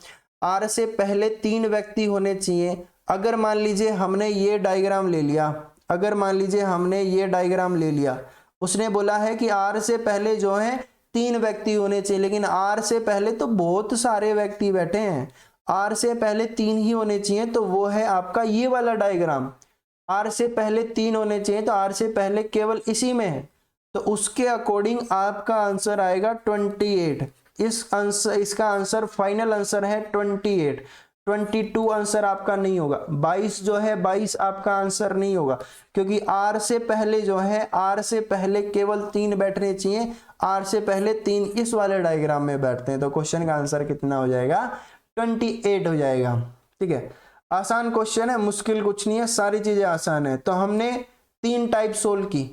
A: आर से पहले 3 व्यक्ति होने चाहिए। अगर मान लीजिए हमने ये डायग्राम ले लिया, अगर मान लीजिए हमने ये डायग्राम ले लिया, उसने बोला है कि आर से पहले जो है 3 व्यक्ति होने चाहिए, लेकिन आर से पहले तो बहुत सारे व्यक्ति बैठे हैं, आर से पहले 3 ही होने चाहिए, तो वो है आपका ये वाला डायग्राम। आर से पहले 3 होने चाहिए, तो आर से पहले केवल इसी में है, तो उसके अकॉर्डिंग आपका आंसर आएगा 28। इसका आंसर फाइनल आंसर है 28। 22 आंसर आपका नहीं होगा, 22 जो है 22 आपका आंसर नहीं होगा, क्योंकि आर से पहले जो है, आर से पहले केवल 3 बैठने चाहिए, आर से पहले 3 इस वाले डायग्राम में बैठते हैं। तो क्वेश्चन का आंसर कितना हो जाएगा, 28 हो जाएगा। ठीक है, आसान क्वेश्चन है, मुश्किल कुछ नहीं है, सारी चीजें आसान है। तो हमने 3 टाइप सोल्व की,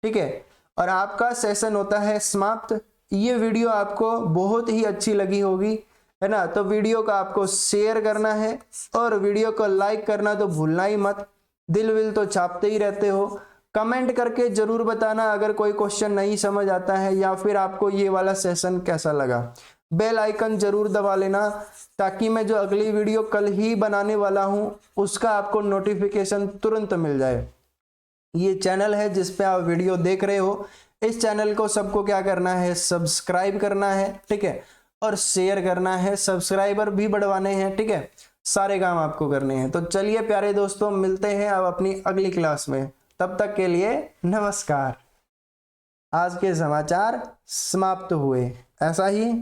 A: ठीक है, और आपका सेशन होता है समाप्त। ये वीडियो आपको बहुत ही अच्छी लगी होगी, है ना, तो वीडियो को आपको शेयर करना है और वीडियो को लाइक करना तो भूलना ही मत। दिल विल तो छापते ही रहते हो। कमेंट करके जरूर बताना अगर कोई क्वेश्चन नहीं समझ आता है या फिर आपको ये वाला सेशन कैसा लगा। बेल आइकन जरूर दबा लेना ताकि मैं जो अगली वीडियो कल ही बनाने वाला हूं उसका आपको नोटिफिकेशन तुरंत मिल जाए। ये चैनल है जिस पे आप वीडियो देख रहे हो, इस चैनल को सबको क्या करना है, सब्सक्राइब करना है, ठीक है, और शेयर करना है, सब्सक्राइबर भी बढ़वाने हैं, ठीक है। सारे काम आपको करने हैं। तो चलिए प्यारे दोस्तों, मिलते हैं अब अपनी अगली क्लास में। तब तक के लिए नमस्कार। आज के समाचार समाप्त हुए, ऐसा ही